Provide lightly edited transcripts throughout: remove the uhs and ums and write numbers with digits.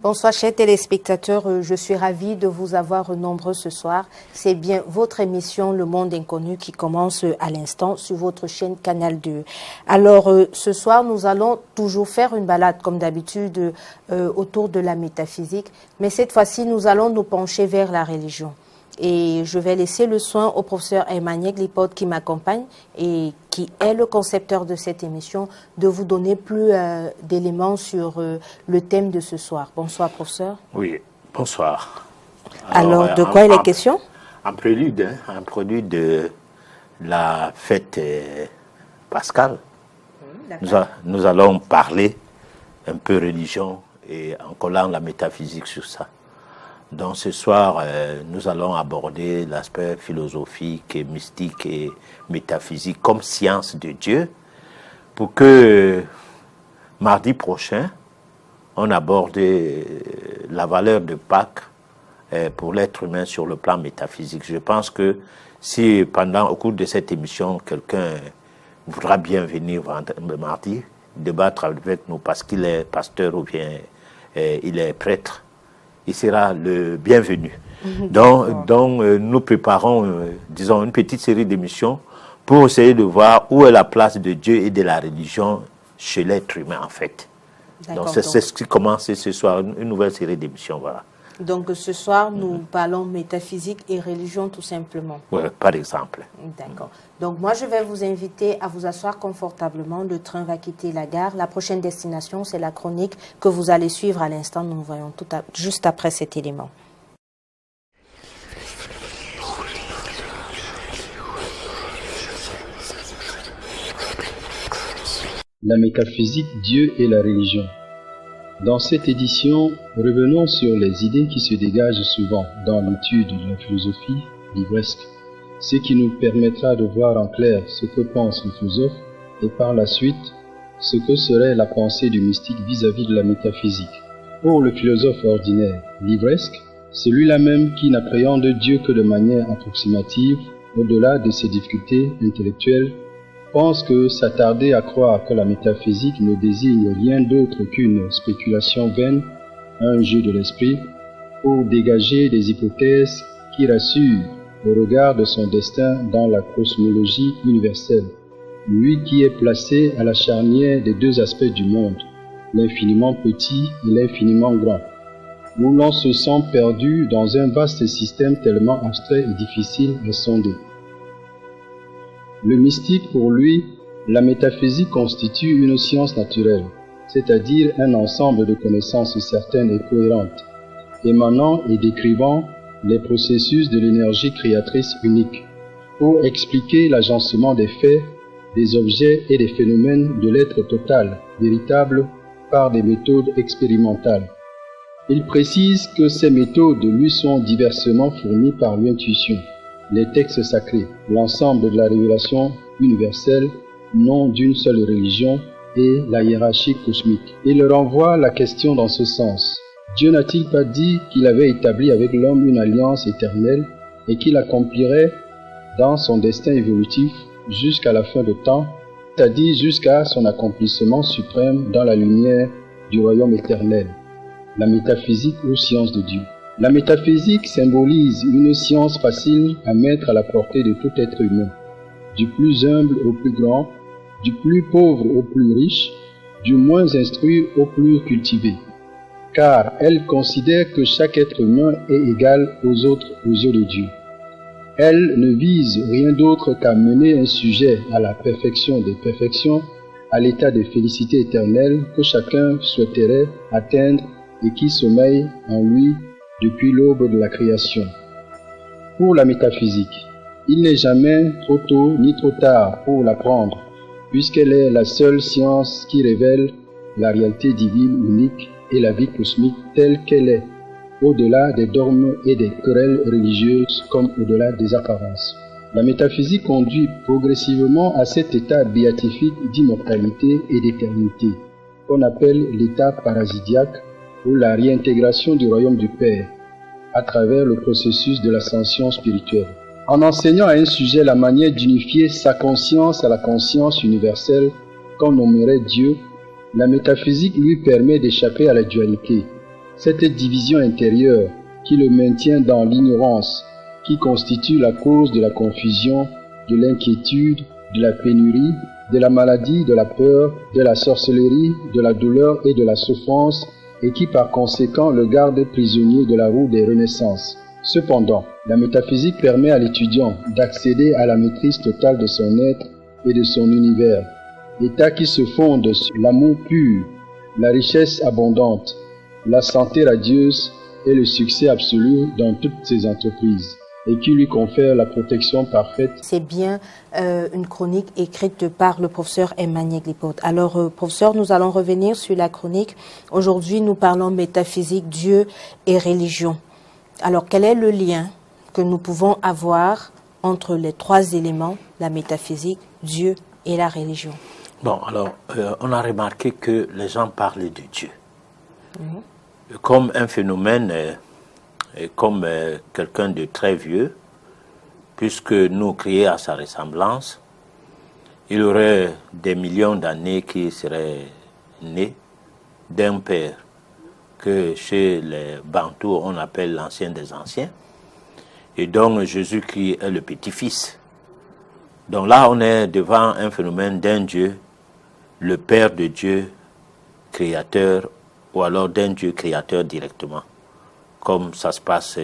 Bonsoir chers téléspectateurs, je suis ravie de vous avoir nombreux ce soir. C'est bien votre émission Le Monde Inconnu qui commence à l'instant sur votre chaîne Canal 2. Alors ce soir, nous allons toujours faire une balade comme d'habitude autour de la métaphysique, mais cette fois-ci, nous allons nous pencher vers la religion. Et je vais laisser le soin au professeur Emmanuel Glipold qui m'accompagne et qui est le concepteur de cette émission de vous donner plus d'éléments sur le thème de ce soir. Bonsoir, professeur. Oui, bonsoir. Alors de quoi il est question? Un prélude de la fête pascale. Nous allons parler un peu religion et en collant la métaphysique sur ça. Donc ce soir, nous allons aborder l'aspect philosophique, et mystique et métaphysique comme science de Dieu pour que mardi prochain, on aborde la valeur de Pâques pour l'être humain sur le plan métaphysique. Je pense que si au cours de cette émission, quelqu'un voudra bien venir mardi débattre avec nous parce qu'il est pasteur ou bien il est prêtre, il sera le bienvenu. Donc nous préparons, disons, une petite série d'émissions pour essayer de voir où est la place de Dieu et de la religion chez l'être humain, en fait. Donc c'est ce qui commence ce soir, une nouvelle série d'émissions, voilà. Donc ce soir, nous parlons métaphysique et religion tout simplement. Oui, par exemple. D'accord. Donc moi, je vais vous inviter à vous asseoir confortablement. Le train va quitter la gare. La prochaine destination, c'est la chronique que vous allez suivre à l'instant. Nous voyons juste après cet élément. La métaphysique, Dieu et la religion. Dans cette édition, revenons sur les idées qui se dégagent souvent dans l'étude de la philosophie livresque, ce qui nous permettra de voir en clair ce que pense le philosophe et par la suite ce que serait la pensée du mystique vis-à-vis de la métaphysique. Pour le philosophe ordinaire livresque, celui-là même qui n'appréhende Dieu que de manière approximative, au-delà de ses difficultés intellectuelles, pense que s'attarder à croire que la métaphysique ne désigne rien d'autre qu'une spéculation vaine, un jeu de l'esprit, pour dégager des hypothèses qui rassurent au regard de son destin dans la cosmologie universelle, lui qui est placé à la charnière des deux aspects du monde, l'infiniment petit et l'infiniment grand, où l'on se sent perdu dans un vaste système tellement abstrait et difficile à sonder. Le mystique, pour lui, la métaphysique constitue une science naturelle, c'est-à-dire un ensemble de connaissances certaines et cohérentes, émanant et décrivant les processus de l'énergie créatrice unique, pour expliquer l'agencement des faits, des objets et des phénomènes de l'être total, véritable, par des méthodes expérimentales. Il précise que ces méthodes lui sont diversement fournies par l'intuition, les textes sacrés, l'ensemble de la révélation universelle, non d'une seule religion, et la hiérarchie cosmique. Il renvoie la question dans ce sens. Dieu n'a-t-il pas dit qu'il avait établi avec l'homme une alliance éternelle et qu'il accomplirait dans son destin évolutif jusqu'à la fin de temps, c'est-à-dire jusqu'à son accomplissement suprême dans la lumière du royaume éternel, la métaphysique ou science de Dieu. La métaphysique symbolise une science facile à mettre à la portée de tout être humain, du plus humble au plus grand, du plus pauvre au plus riche, du moins instruit au plus cultivé, car elle considère que chaque être humain est égal aux autres aux yeux de Dieu. Elle ne vise rien d'autre qu'à mener un sujet à la perfection des perfections, à l'état de félicité éternelle que chacun souhaiterait atteindre et qui sommeille en lui depuis l'aube de la création. Pour la métaphysique, il n'est jamais trop tôt ni trop tard pour l'apprendre, puisqu'elle est la seule science qui révèle la réalité divine unique et la vie cosmique telle qu'elle est, au-delà des dogmes et des querelles religieuses comme au-delà des apparences. La métaphysique conduit progressivement à cet état béatifique d'immortalité et d'éternité, qu'on appelle l'état parasidiaque, ou la réintégration du royaume du Père, à travers le processus de l'ascension spirituelle. En enseignant à un sujet la manière d'unifier sa conscience à la conscience universelle qu'on nommerait Dieu, la métaphysique lui permet d'échapper à la dualité, Cette division intérieure qui le maintient dans l'ignorance, qui constitue la cause de la confusion, de l'inquiétude, de la pénurie, de la maladie, de la peur, de la sorcellerie, de la douleur et de la souffrance, et qui par conséquent le garde prisonnier de la roue des renaissances. Cependant, la métaphysique permet à l'étudiant d'accéder à la maîtrise totale de son être et de son univers, état qui se fonde sur l'amour pur, la richesse abondante, la santé radieuse et le succès absolu dans toutes ses entreprises, et qui lui confère la protection parfaite. C'est bien une chronique écrite par le professeur Emmanuel Glipote. Alors, professeur, nous allons revenir sur la chronique. Aujourd'hui, nous parlons métaphysique, Dieu et religion. Alors, quel est le lien que nous pouvons avoir entre les trois éléments, la métaphysique, Dieu et la religion? Bon, alors, on a remarqué que les gens parlent de Dieu comme un phénomène, comme quelqu'un de très vieux, puisque nous créés à sa ressemblance, il y aurait des millions d'années qui seraient nés d'un père que chez les Bantous on appelle l'ancien des anciens, et donc Jésus-Christ est le petit-fils. Donc là on est devant un phénomène d'un Dieu, le Père de Dieu, créateur, ou alors d'un Dieu créateur directement, comme ça se passe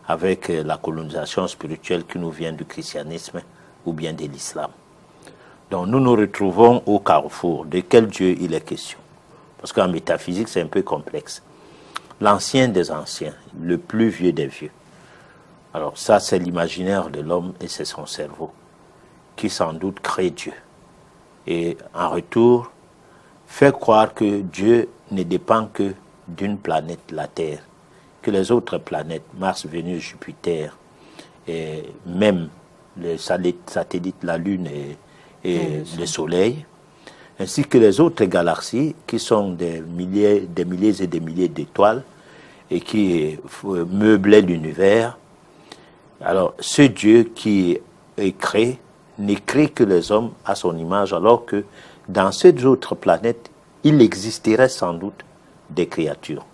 avec la colonisation spirituelle qui nous vient du christianisme ou bien de l'islam. Donc nous nous retrouvons au carrefour de quel Dieu il est question. Parce qu'en métaphysique c'est un peu complexe. L'ancien des anciens, le plus vieux des vieux. Alors ça c'est l'imaginaire de l'homme et c'est son cerveau qui sans doute crée Dieu. Et en retour, fait croire que Dieu ne dépend que d'une planète, la Terre, que les autres planètes, Mars, Vénus, Jupiter, et même les satellites, la Lune et le Soleil, ainsi que les autres galaxies qui sont des milliers et des milliers d'étoiles et qui meublaient l'univers. Alors, ce Dieu qui est créé, ne crée que les hommes à son image, alors que dans ces autres planètes, il existerait sans doute des créatures.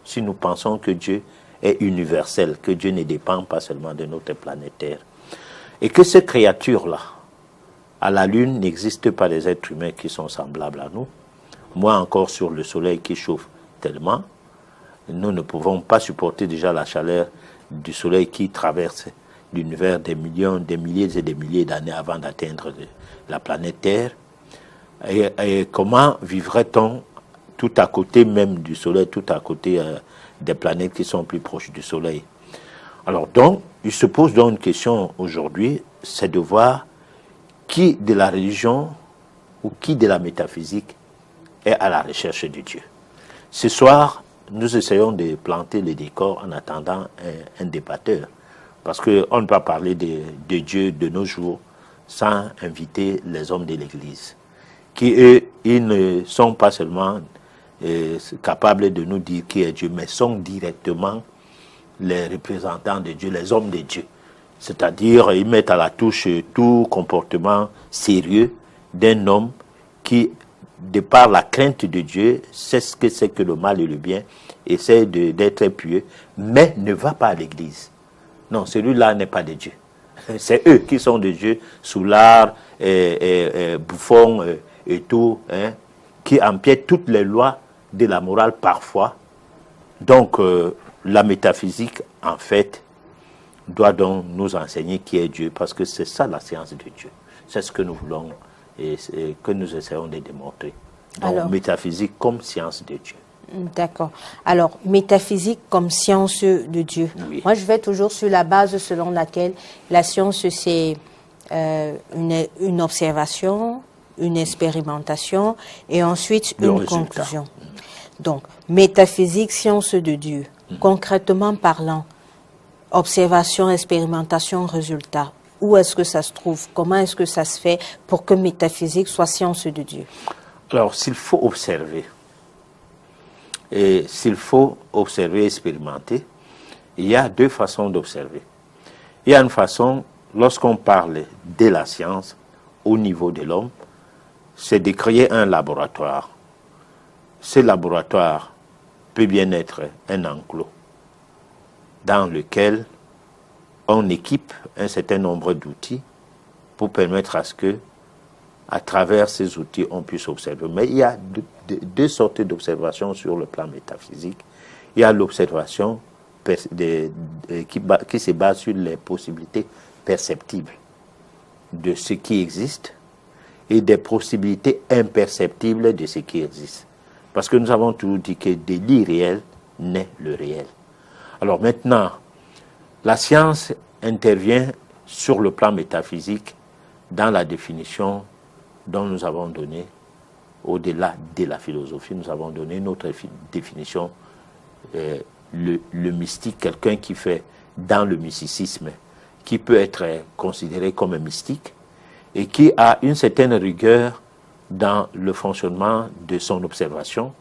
Si nous pensons que Dieu est universel, que Dieu ne dépend pas seulement de notre planète Terre, et que ces créatures-là, à la Lune, n'existent pas des êtres humains qui sont semblables à nous, moins encore sur le Soleil qui chauffe tellement, nous ne pouvons pas supporter déjà la chaleur du Soleil qui traverse l'univers des millions, des milliers et des milliers d'années avant d'atteindre la planète Terre. Et comment vivrait-on tout à côté même du Soleil, tout à côté des planètes qui sont plus proches du Soleil? Alors donc, il se pose donc une question aujourd'hui, c'est de voir qui de la religion ou qui de la métaphysique est à la recherche de Dieu. Ce soir, nous essayons de planter le décor en attendant un débatteur. Parce qu'on ne peut pas parler de Dieu de nos jours sans inviter les hommes de l'Église, qui eux, ils ne sont pas seulement capables de nous dire qui est Dieu, mais sont directement les représentants de Dieu, les hommes de Dieu. C'est-à-dire, ils mettent à la touche tout comportement sérieux d'un homme qui, de par la crainte de Dieu, sait ce que c'est que le mal et le bien, essaie d'être pieux, mais ne va pas à l'église. Non, celui-là n'est pas de Dieu. C'est eux qui sont de Dieu, soulard, bouffon et tout, hein, qui empiètent toutes les lois de la morale parfois. Donc, la métaphysique, en fait, doit donc nous enseigner qui est Dieu, parce que c'est ça la science de Dieu. C'est ce que nous voulons et que nous essayons de démontrer. Donc, alors, métaphysique comme science de Dieu. D'accord. Alors, métaphysique comme science de Dieu. Oui. Moi, je vais toujours sur la base selon laquelle la science, c'est une observation, une expérimentation et ensuite une conclusion. Donc, métaphysique, science de Dieu. Concrètement parlant, observation, expérimentation, résultat. Où est-ce que ça se trouve? Comment est-ce que ça se fait pour que métaphysique soit science de Dieu? Alors, s'il faut observer, et s'il faut observer et expérimenter, il y a deux façons d'observer. Il y a une façon, lorsqu'on parle de la science au niveau de l'homme, c'est de créer un laboratoire. Ce laboratoire peut bien être un enclos dans lequel on équipe un certain nombre d'outils pour permettre à ce que, à travers ces outils, on puisse observer. Mais il y a deux sortes d'observations sur le plan métaphysique. Il y a l'observation qui se base sur les possibilités perceptibles de ce qui existe et des possibilités imperceptibles de ce qui existe. Parce que nous avons toujours dit que de l'irréel naît le réel. Alors maintenant, la science intervient sur le plan métaphysique dans la définition dont nous avons donné, au-delà de la philosophie, nous avons donné notre définition, le mystique, quelqu'un qui fait dans le mysticisme, qui peut être considéré comme un mystique et qui a une certaine rigueur dans le fonctionnement de son observation,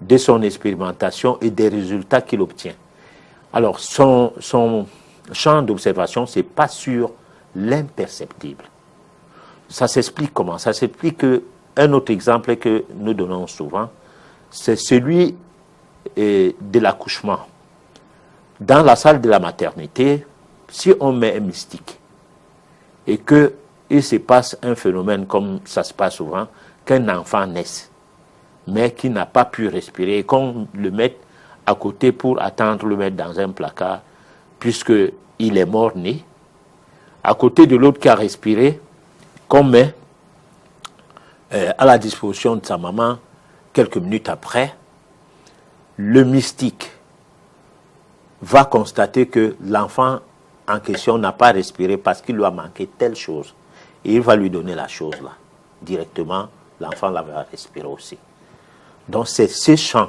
de son expérimentation et des résultats qu'il obtient. Alors, son champ d'observation, ce n'est pas sur l'imperceptible. Ça s'explique comment? Ça s'explique qu'un autre exemple que nous donnons souvent, c'est celui de l'accouchement. Dans la salle de la maternité, si on met un mystique et qu'il se passe un phénomène comme ça se passe souvent, qu'un enfant naisse, mais qui n'a pas pu respirer, qu'on le mette à côté pour attendre le mettre dans un placard, puisqu'il est mort-né, à côté de l'autre qui a respiré, qu'on met à la disposition de sa maman quelques minutes après, le mystique va constater que l'enfant en question n'a pas respiré parce qu'il lui a manqué telle chose. Et il va lui donner la chose là. Directement, l'enfant va respirer aussi. Donc c'est ce champ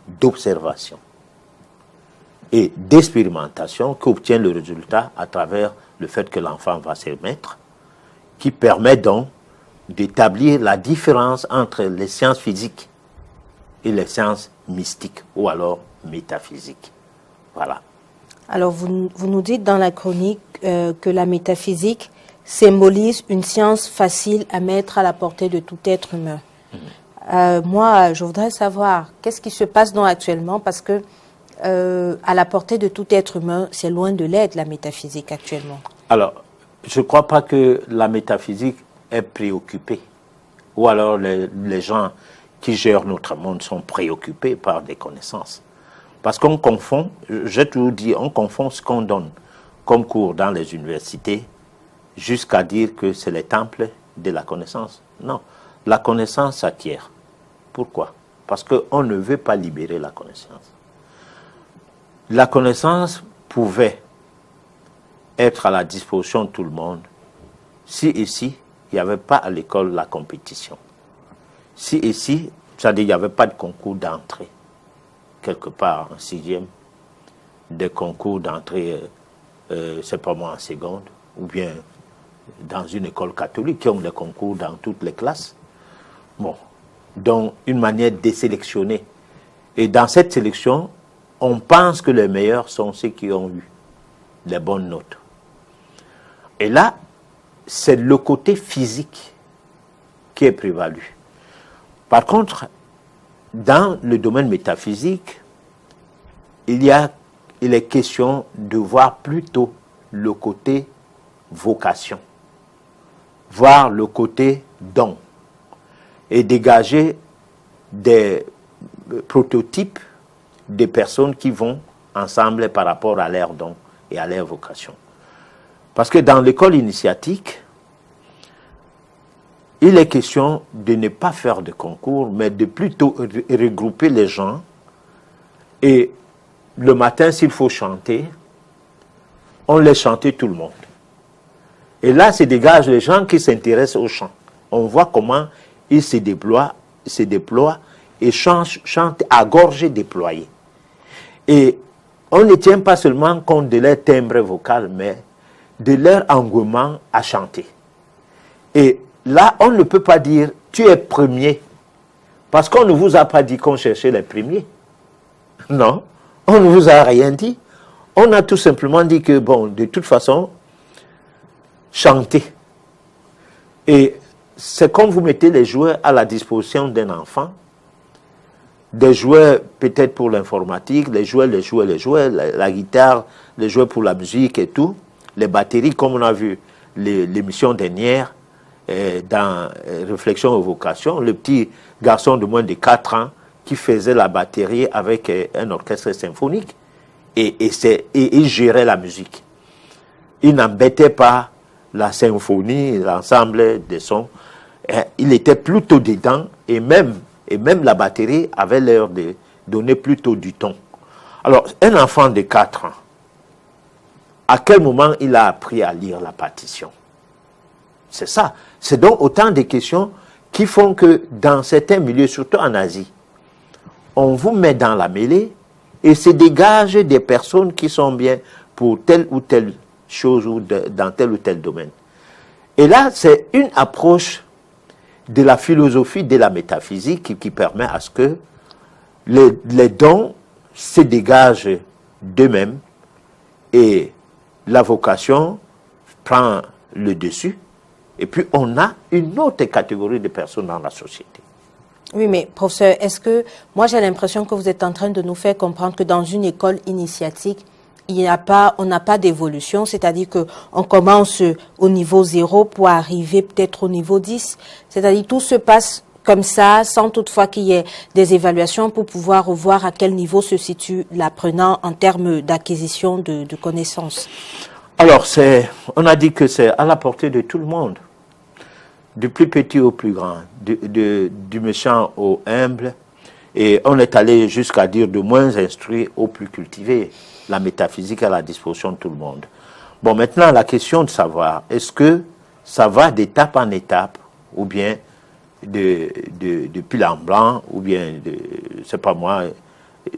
d'observation et d'expérimentation qu'obtient le résultat à travers le fait que l'enfant va se remettre, qui permet donc d'établir la différence entre les sciences physiques et les sciences mystiques ou alors métaphysiques. Voilà. Alors vous nous dites dans la chronique que la métaphysique symbolise une science facile à mettre à la portée de tout être humain. Moi, je voudrais savoir qu'est-ce qui se passe donc actuellement, parce que à la portée de tout être humain, c'est loin de l'être la métaphysique actuellement. Alors, je ne crois pas que la métaphysique est préoccupée, ou alors les gens qui gèrent notre monde sont préoccupés par des connaissances. Parce qu'on confond, j'ai toujours dit, on confond ce qu'on donne comme cours dans les universités jusqu'à dire que c'est les temples de la connaissance. Non, la connaissance s'acquiert. Pourquoi? Parce qu'on ne veut pas libérer la connaissance. La connaissance pouvait être à la disposition de tout le monde si ici, il n'y avait pas à l'école la compétition. Si ici, c'est-à-dire il n'y avait pas de concours d'entrée, quelque part en sixième, des concours d'entrée, c'est pas moi en seconde, ou bien dans une école catholique qui ont des concours dans toutes les classes. Bon, donc une manière de sélectionner. Et dans cette sélection, on pense que les meilleurs sont ceux qui ont eu les bonnes notes. Et là, c'est le côté physique qui est prévalu. Par contre, dans le domaine métaphysique, il est question de voir plutôt le côté vocation, voir le côté don, et dégager des prototypes de personnes qui vont ensemble par rapport à leur don et à leur vocation. Parce que dans l'école initiatique, il est question de ne pas faire de concours, mais de plutôt regrouper les gens. Et le matin, s'il faut chanter, on laisse chanter tout le monde. Et là, se dégagent les gens qui s'intéressent au chant. On voit comment ils se déploient et chantent à gorge déployée. Et on ne tient pas seulement compte de leur timbre vocal, mais de leur engouement à chanter. Et là, on ne peut pas dire « tu es premier », parce qu'on ne vous a pas dit qu'on cherchait les premiers. Non, on ne vous a rien dit. On a tout simplement dit que, bon, de toute façon, chantez. Et c'est comme vous mettez les jouets à la disposition d'un enfant. des jouets peut-être pour l'informatique, les jouets, la guitare, les jouets pour la musique et tout, les batteries, comme on a vu l'émission dernière, dans Réflexion et Vocation, le petit garçon de moins de 4 ans qui faisait la batterie avec un orchestre symphonique et il gérait la musique. Il n'embêtait pas la symphonie, l'ensemble des sons. Il était plutôt dedans et même la batterie avait l'air de donner plutôt du ton. Alors, un enfant de 4 ans, à quel moment il a appris à lire la partition? C'est ça. C'est donc autant de questions qui font que dans certains milieux, surtout en Asie, on vous met dans la mêlée et se dégage des personnes qui sont bien pour telle ou telle chose ou dans tel ou tel domaine. Et là, c'est une approche de la philosophie, de la métaphysique qui permet à ce que les dons se dégagent d'eux-mêmes et la vocation prend le dessus. Et puis, on a une autre catégorie de personnes dans la société. Oui, mais professeur, est-ce que... Moi, j'ai l'impression que vous êtes en train de nous faire comprendre que dans une école initiatique, on n'a pas d'évolution, c'est-à-dire qu'on commence au niveau 0 pour arriver peut-être au niveau 10. C'est-à-dire tout se passe comme ça, sans toutefois qu'il y ait des évaluations pour pouvoir voir à quel niveau se situe l'apprenant en termes d'acquisition de connaissances. Alors, on a dit que c'est à la portée de tout le monde, du plus petit au plus grand, du méchant au humble, et on est allé jusqu'à dire de moins instruit au plus cultivé. La métaphysique à la disposition de tout le monde. Bon, maintenant, la question de savoir, est-ce que ça va d'étape en étape, ou bien de pile en blanc, ou bien, c'est pas moi,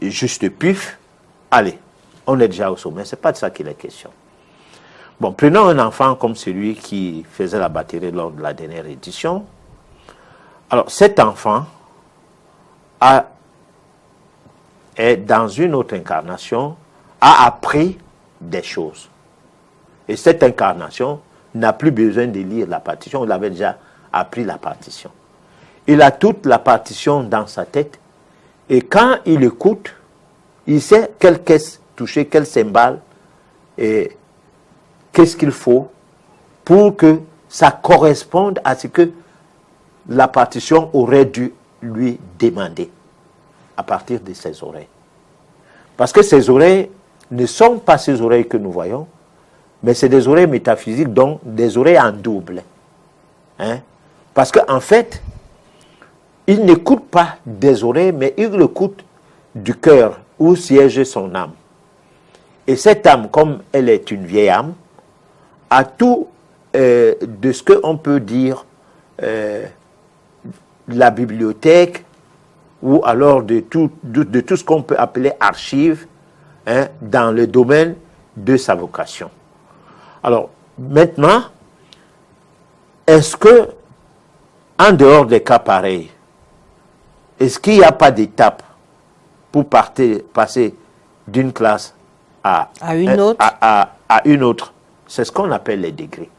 juste pif, allez, on est déjà au sommet. C'est pas de ça qu'il est question. Bon, prenons un enfant comme celui qui faisait la batterie lors de la dernière édition. Alors, cet enfant est dans une autre incarnation, a appris des choses. Et cette incarnation n'a plus besoin de lire la partition, il avait déjà appris la partition. Il a toute la partition dans sa tête, et quand il écoute, il sait quelle caisse toucher, quel cymbale, et qu'est-ce qu'il faut pour que ça corresponde à ce que la partition aurait dû lui demander à partir de ses oreilles. Parce que ses oreilles ne sont pas ces oreilles que nous voyons, mais c'est des oreilles métaphysiques, donc des oreilles en double. Hein? Parce qu'en fait, il n'écoute pas des oreilles, mais il écoute du cœur où siège son âme. Et cette âme, comme elle est une vieille âme, a tout de ce qu'on peut dire la bibliothèque, ou alors de tout ce qu'on peut appeler archives, hein, dans le domaine de sa vocation. Alors, maintenant, est-ce que, en dehors des cas pareils, est-ce qu'il n'y a pas d'étape pour passer d'une classe à une autre? C'est ce qu'on appelle les degrés.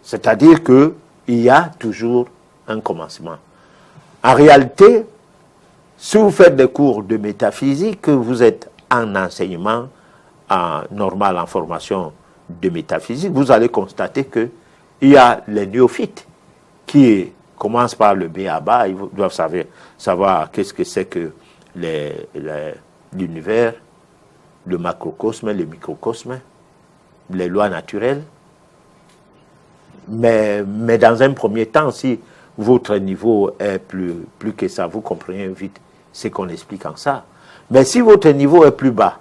C'est-à-dire qu'il y a toujours un commencement. En réalité, si vous faites des cours de métaphysique, que vous êtes en enseignement normal, en formation de métaphysique, vous allez constater qu'il y a les néophytes qui commencent par le B à bas, ils doivent savoir qu'est-ce que c'est que l'univers, le macrocosme, le microcosme, les lois naturelles. Mais dans un premier temps, si votre niveau est plus que ça, vous comprenez vite ce qu'on explique en ça. Mais si votre niveau est plus bas,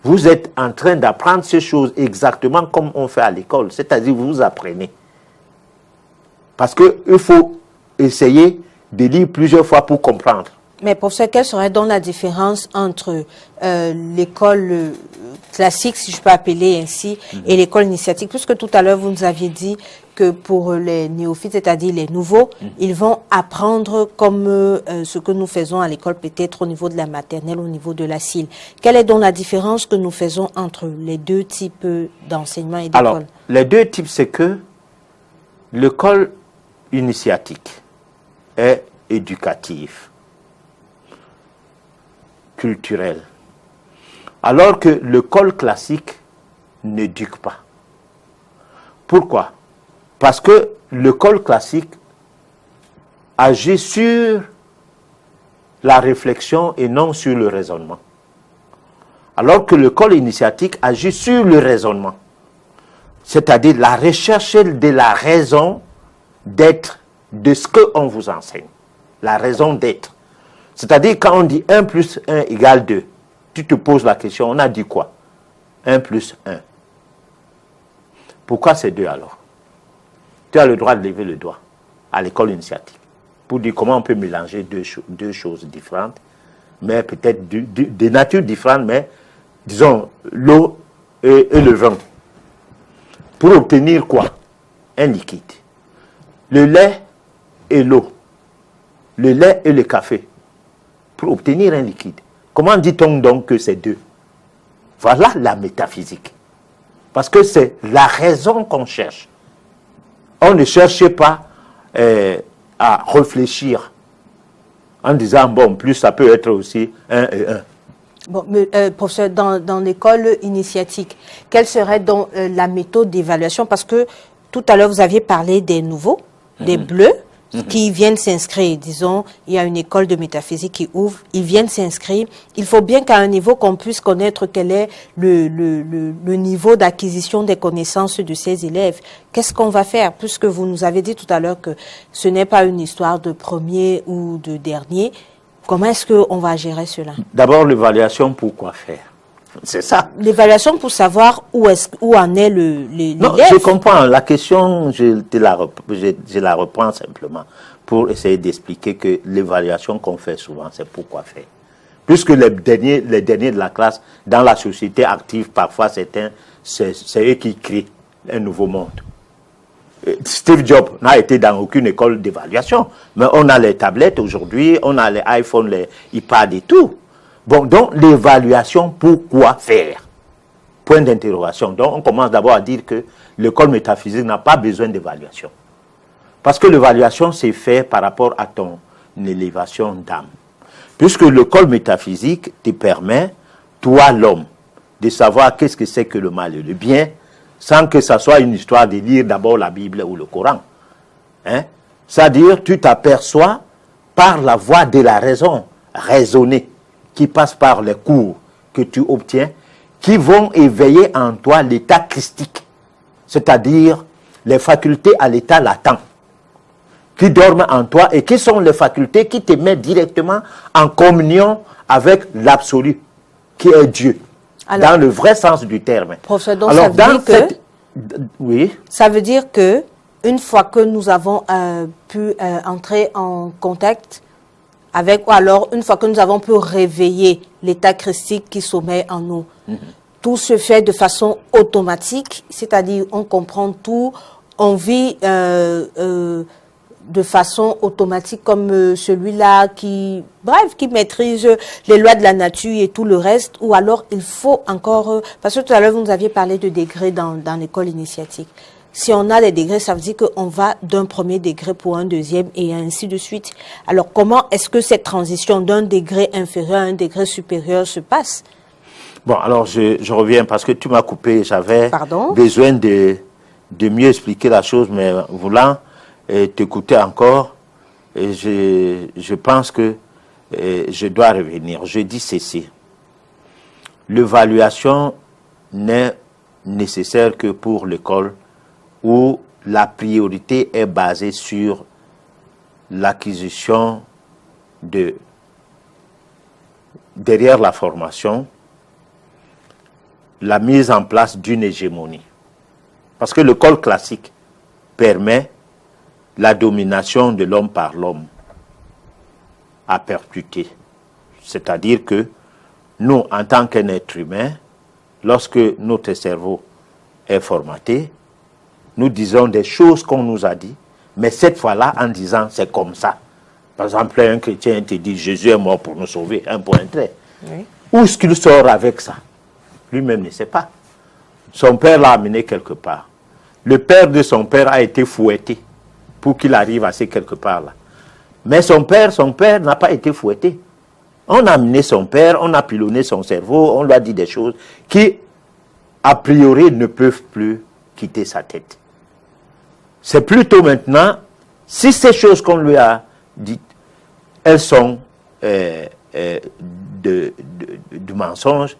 vous êtes en train d'apprendre ces choses exactement comme on fait à l'école, c'est-à-dire vous apprenez. Parce qu'il faut essayer de lire plusieurs fois pour comprendre. Mais professeur, quelle serait donc la différence entre l'école classique, si je peux appeler ainsi, et l'école initiatique? Puisque tout à l'heure, vous nous aviez dit que pour les néophytes, c'est-à-dire les nouveaux, ils vont apprendre comme ce que nous faisons à l'école, peut-être au niveau de la maternelle, au niveau de la CIL. Quelle est donc la différence que nous faisons entre les deux types d'enseignement et d'école? Alors, les deux types, c'est que l'école initiatique est éducative. culturelle. Alors que l'école classique n'éduque pas. Pourquoi? Parce que l'école classique agit sur la réflexion et non sur le raisonnement. Alors que l'école initiatique agit sur le raisonnement. C'est-à-dire la recherche de la raison d'être de ce qu'on vous enseigne. La raison d'être. C'est-à-dire quand on dit 1 plus 1 égale 2, tu te poses la question, on a dit quoi? 1 plus 1. Pourquoi c'est 2 alors? Tu as le droit de lever le doigt à l'école initiatique pour dire comment on peut mélanger deux choses différentes, mais peut-être de nature différente, mais disons l'eau et le vin. Pour obtenir quoi? Un liquide. Le lait et l'eau. Le lait et le café. Pour obtenir un liquide. Comment dit-on donc que c'est 2? Voilà la métaphysique. Parce que c'est la raison qu'on cherche. On ne cherche pas à réfléchir en disant, bon, plus ça peut être aussi 1 et 1. Bon, mais, professeur, dans l'école initiatique, quelle serait donc la méthode d'évaluation? Parce que tout à l'heure, vous aviez parlé des nouveaux, des bleus, qui viennent s'inscrire. Disons, il y a une école de métaphysique qui ouvre, ils viennent s'inscrire. Il faut bien qu'à un niveau qu'on puisse connaître quel est le niveau d'acquisition des connaissances de ces élèves. Qu'est-ce qu'on va faire? Puisque vous nous avez dit tout à l'heure que ce n'est pas une histoire de premier ou de dernier. Comment est-ce qu'on va gérer cela? D'abord, l'évaluation, pourquoi faire? C'est ça. L'évaluation pour savoir où en est l'élève. Non, je comprends. La question, je la reprends simplement pour essayer d'expliquer que l'évaluation qu'on fait souvent, c'est pourquoi faire. Puisque les derniers de la classe, dans la société active, parfois c'est eux qui créent un nouveau monde. Steve Jobs n'a été dans aucune école d'évaluation, mais on a les tablettes aujourd'hui, on a les iPhones, les iPads et tout. Bon, donc l'évaluation, pourquoi faire? Point d'interrogation. Donc on commence d'abord à dire que l'école métaphysique n'a pas besoin d'évaluation. Parce que l'évaluation c'est fait par rapport à ton élévation d'âme. Puisque l'école métaphysique te permet, toi l'homme, de savoir qu'est-ce que c'est que le mal et le bien, sans que ça soit une histoire de lire d'abord la Bible ou le Coran. Hein? C'est-à-dire, tu t'aperçois par la voie de la raison, raisonnée, qui passe par les cours que tu obtiens, qui vont éveiller en toi l'état christique, c'est-à-dire les facultés à l'état latent, qui dorment en toi et qui sont les facultés qui te mettent directement en communion avec l'absolu, qui est Dieu. Alors, dans le vrai sens du terme. Professeur, donc alors, oui. Ça veut dire que une fois que nous avons pu entrer en contact avec, ou alors une fois que nous avons pu réveiller l'état christique qui sommeille en nous, tout se fait de façon automatique, c'est-à-dire on comprend tout, on vit de façon automatique comme celui-là qui maîtrise les lois de la nature et tout le reste, ou alors il faut encore, parce que tout à l'heure vous nous aviez parlé de degrés dans l'école initiatique. Si on a les degrés, ça veut dire qu'on va d'un premier degré pour un deuxième et ainsi de suite. Alors comment est-ce que cette transition d'un degré inférieur à un degré supérieur se passe? Bon, alors je reviens parce que tu m'as coupé, j'avais besoin de mieux expliquer la chose, mais voulant t'écouter encore, et je pense que je dois revenir. Je dis ceci. L'évaluation n'est nécessaire que pour l'école où la priorité est basée sur l'acquisition derrière la formation, la mise en place d'une hégémonie. Parce que l'école classique permet la domination de l'homme par l'homme à perpétuité. C'est-à-dire que nous, en tant qu'un être humain, lorsque notre cerveau est formaté, nous disons des choses qu'on nous a dit, mais cette fois-là, en disant c'est comme ça. Par exemple, un chrétien te dit Jésus est mort pour nous sauver, un point trait. Oui. Où est-ce qu'il sort avec ça? Lui-même ne sait pas. Son père l'a amené quelque part. Le père de son père a été fouetté pour qu'il arrive à ces quelque part là. Mais son père n'a pas été fouetté. On a amené son père, on a pilonné son cerveau, on lui a dit des choses qui, a priori, ne peuvent plus quitter sa tête. C'est plutôt maintenant, si ces choses qu'on lui a dites, elles sont du mensonge,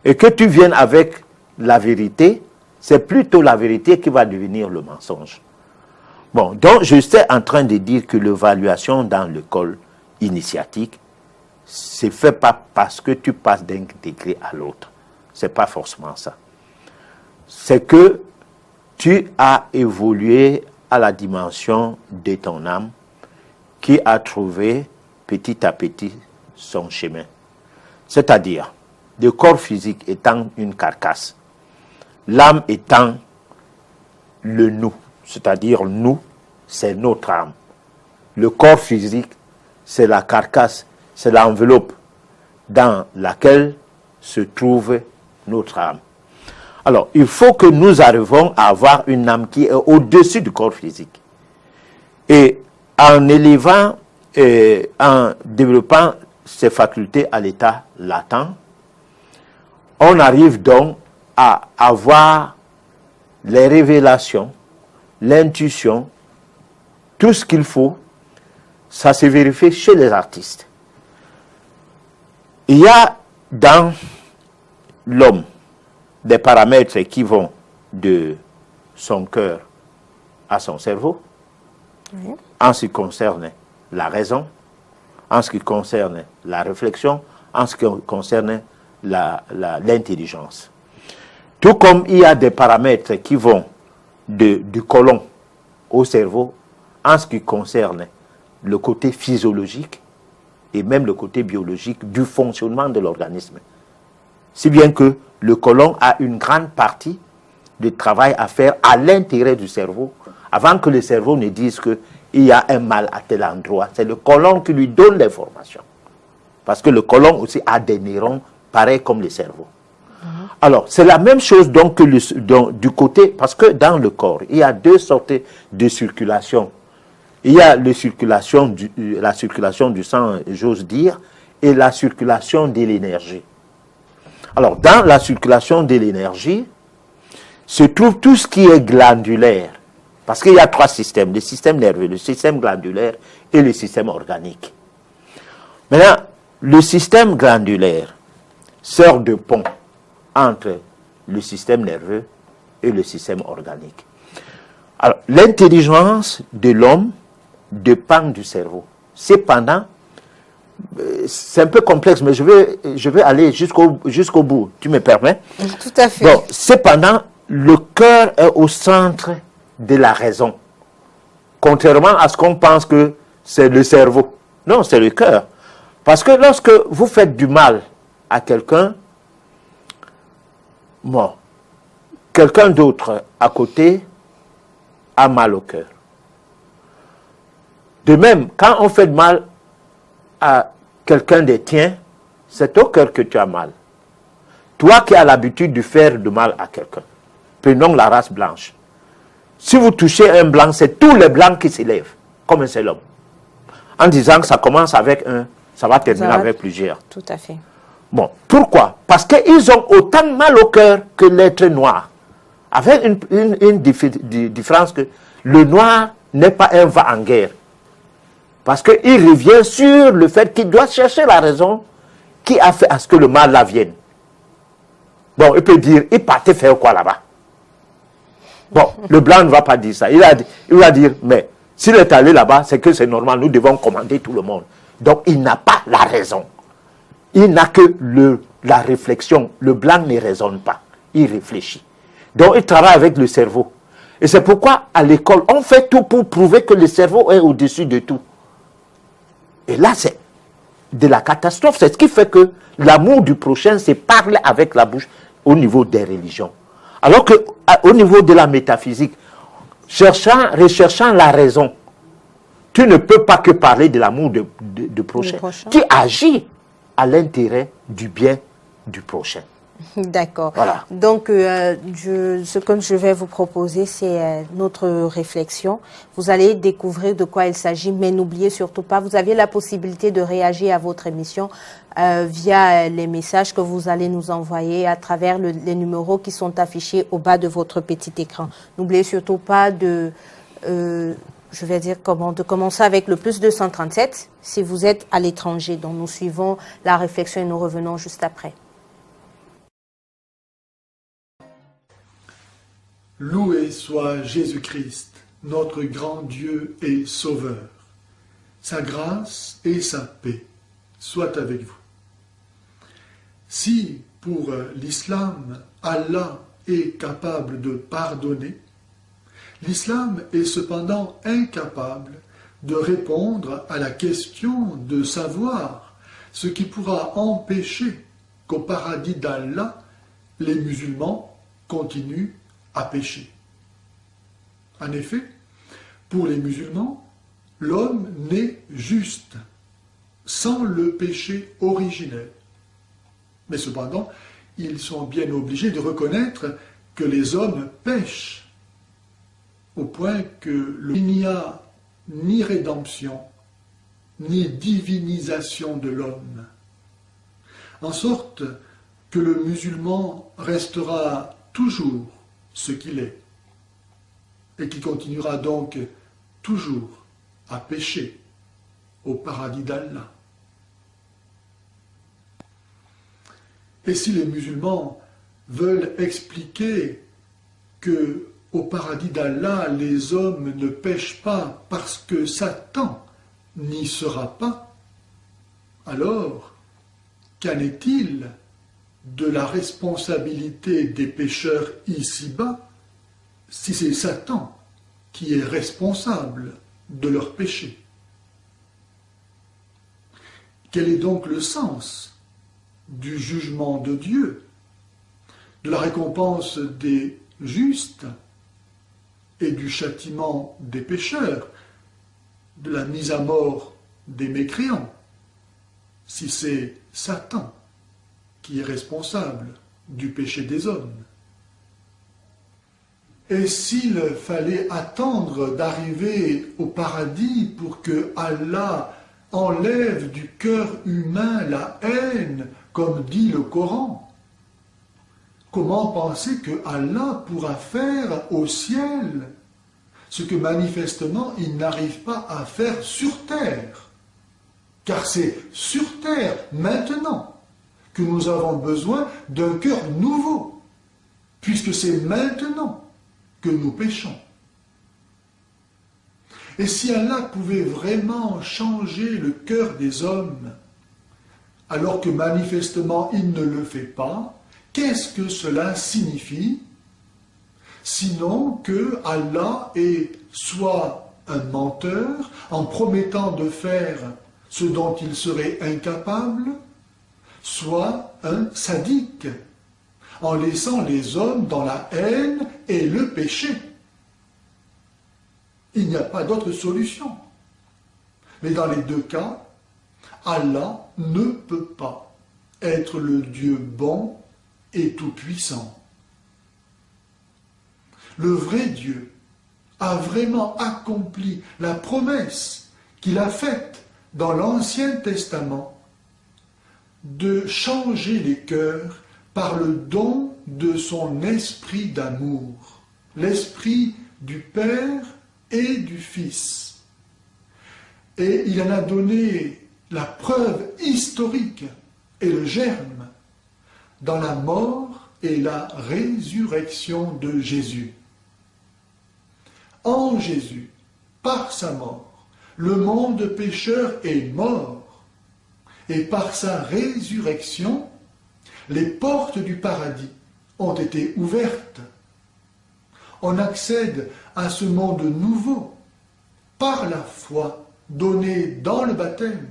et que tu viennes avec la vérité, c'est plutôt la vérité qui va devenir le mensonge. Bon, donc je suis en train de dire que l'évaluation dans l'école initiatique, c'est fait pas parce que tu passes d'un degré à l'autre. C'est pas forcément ça. C'est que tu as évolué à la dimension de ton âme qui a trouvé petit à petit son chemin. C'est-à-dire, le corps physique étant une carcasse, l'âme étant le nous, c'est-à-dire nous, c'est notre âme. Le corps physique, c'est la carcasse, c'est l'enveloppe dans laquelle se trouve notre âme. Alors, il faut que nous arrivions à avoir une âme qui est au-dessus du corps physique. Et en élevant, en développant ces facultés à l'état latent, on arrive donc à avoir les révélations, l'intuition, tout ce qu'il faut. Ça se vérifie chez les artistes. Il y a dans l'homme des paramètres qui vont de son cœur à son cerveau, oui, en ce qui concerne la raison, en ce qui concerne la réflexion, en ce qui concerne l'intelligence. Tout comme il y a des paramètres qui vont du côlon au cerveau, en ce qui concerne le côté physiologique et même le côté biologique du fonctionnement de l'organisme. Si bien que le côlon a une grande partie de travail à faire à l'intérieur du cerveau, avant que le cerveau ne dise qu'il y a un mal à tel endroit. C'est le côlon qui lui donne l'information. Parce que le côlon aussi a des neurones, pareil comme le cerveau. Alors, c'est la même chose donc que du côté, parce que dans le corps, il y a deux sortes de circulation. Il y a la circulation du sang, j'ose dire, et la circulation de l'énergie. Alors, dans la circulation de l'énergie, se trouve tout ce qui est glandulaire. Parce qu'il y a trois systèmes, le système nerveux, le système glandulaire et le système organique. Maintenant, le système glandulaire sert de pont entre le système nerveux et le système organique. Alors, l'intelligence de l'homme dépend du cerveau. Cependant, c'est un peu complexe, mais je vais aller jusqu'au bout. Tu me permets? Tout à fait. Bon, cependant, le cœur est au centre de la raison. Contrairement à ce qu'on pense que c'est le cerveau. Non, c'est le cœur. Parce que lorsque vous faites du mal à quelqu'un, bon, quelqu'un d'autre à côté a mal au cœur. De même, quand on fait du mal à quelqu'un des tiens, c'est au cœur que tu as mal. Toi qui as l'habitude de faire du mal à quelqu'un, prenons la race blanche. Si vous touchez un blanc, c'est tous les blancs qui s'élèvent, comme un seul homme. En disant que ça commence avec un, ça va terminer avec plusieurs. Tout à fait. Bon, pourquoi? Parce qu'ils ont autant mal au cœur que l'être noir. Avec une différence que le noir n'est pas un va-en-guerre. Parce qu'il revient sur le fait qu'il doit chercher la raison qui a fait à ce que le mal là vienne. Bon, il peut dire, il partait faire quoi là-bas? Bon, le blanc ne va pas dire ça. Il va dire, mais s'il est allé là-bas, c'est que c'est normal, nous devons commander tout le monde. Donc, il n'a pas la raison. Il n'a que la réflexion. Le blanc ne raisonne pas. Il réfléchit. Donc, il travaille avec le cerveau. Et c'est pourquoi, à l'école, on fait tout pour prouver que le cerveau est au-dessus de tout. Et là, c'est de la catastrophe. C'est ce qui fait que l'amour du prochain, c'est parler avec la bouche au niveau des religions. Alors qu'au niveau de la métaphysique, recherchant la raison, tu ne peux pas que parler de l'amour du prochain, qui agit à l'intérêt du bien du prochain. D'accord. Voilà. Donc, ce que je vais vous proposer, c'est notre réflexion. Vous allez découvrir de quoi il s'agit, mais n'oubliez surtout pas, vous avez la possibilité de réagir à votre émission via les messages que vous allez nous envoyer à travers les numéros qui sont affichés au bas de votre petit écran. N'oubliez surtout pas de... je vais dire comment, de commencer avec le plus 237 si vous êtes à l'étranger. Donc, nous suivons la réflexion et nous revenons juste après. Loué soit Jésus-Christ, notre grand Dieu et Sauveur. Sa grâce et sa paix soient avec vous. Si, pour l'islam, Allah est capable de pardonner, l'islam est cependant incapable de répondre à la question de savoir ce qui pourra empêcher qu'au paradis d'Allah, les musulmans continuent à pécher. En effet, pour les musulmans, l'homme naît juste, sans le péché originel. Mais cependant, ils sont bien obligés de reconnaître que les hommes pêchent, au point qu'il n'y a ni rédemption, ni divinisation de l'homme, en sorte que le musulman restera toujours ce qu'il est, et qui continuera donc toujours à pécher au paradis d'Allah. Et si les musulmans veulent expliquer que au paradis d'Allah, les hommes ne péchent pas parce que Satan n'y sera pas, alors qu'en est-il de la responsabilité des pécheurs ici-bas, si c'est Satan qui est responsable de leurs péchés? Quel est donc le sens du jugement de Dieu, de la récompense des justes et du châtiment des pécheurs, de la mise à mort des mécréants, si c'est Satan qui est responsable du péché des hommes? Et s'il fallait attendre d'arriver au paradis pour que Allah enlève du cœur humain la haine, comme dit le Coran, comment penser que Allah pourra faire au ciel ce que manifestement il n'arrive pas à faire sur terre? Car c'est sur terre, maintenant, que nous avons besoin d'un cœur nouveau, puisque c'est maintenant que nous péchons. Et si Allah pouvait vraiment changer le cœur des hommes, alors que manifestement il ne le fait pas, qu'est-ce que cela signifie? Sinon que Allah est soit un menteur, en promettant de faire ce dont il serait incapable, soit un sadique, en laissant les hommes dans la haine et le péché. Il n'y a pas d'autre solution. Mais dans les deux cas, Allah ne peut pas être le Dieu bon et tout-puissant. Le vrai Dieu a vraiment accompli la promesse qu'il a faite dans l'Ancien Testament de changer les cœurs par le don de son esprit d'amour, l'esprit du Père et du Fils. Et il en a donné la preuve historique et le germe dans la mort et la résurrection de Jésus. En Jésus, par sa mort, le monde pécheur est mort, et par sa résurrection, les portes du paradis ont été ouvertes. On accède à ce monde nouveau par la foi donnée dans le baptême,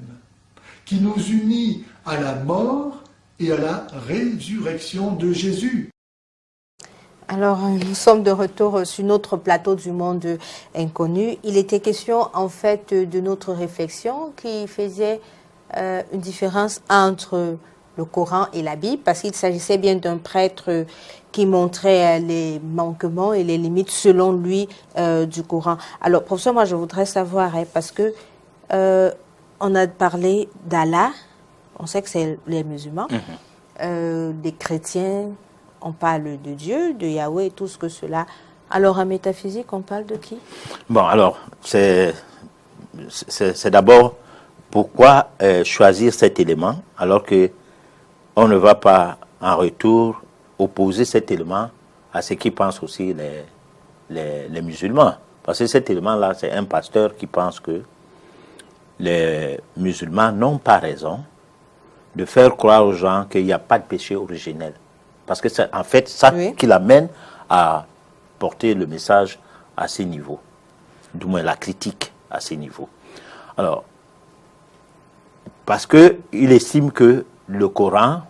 qui nous unit à la mort et à la résurrection de Jésus. Alors, nous sommes de retour sur notre plateau du monde inconnu. Il était question, en fait, de notre réflexion qui faisait une différence entre le Coran et la Bible, parce qu'il s'agissait bien d'un prêtre qui montrait les manquements et les limites selon lui du Coran. Alors, professeur, moi je voudrais savoir, parce que on a parlé d'Allah, on sait que c'est les musulmans, des chrétiens, on parle de Dieu, de Yahweh et tout ce que cela. Alors, en métaphysique, on parle de qui? Bon, alors, c'est d'abord pourquoi choisir cet élément alors que on ne va pas en retour opposer cet élément à ce qui pensent aussi les musulmans. Parce que cet élément-là, c'est un pasteur qui pense que les musulmans n'ont pas raison de faire croire aux gens qu'il n'y a pas de péché originel. Parce que c'est en fait ça qui l'amène à porter le message à ces niveaux, du moins la critique à ces niveaux. Alors, parce qu'il estime que le Coran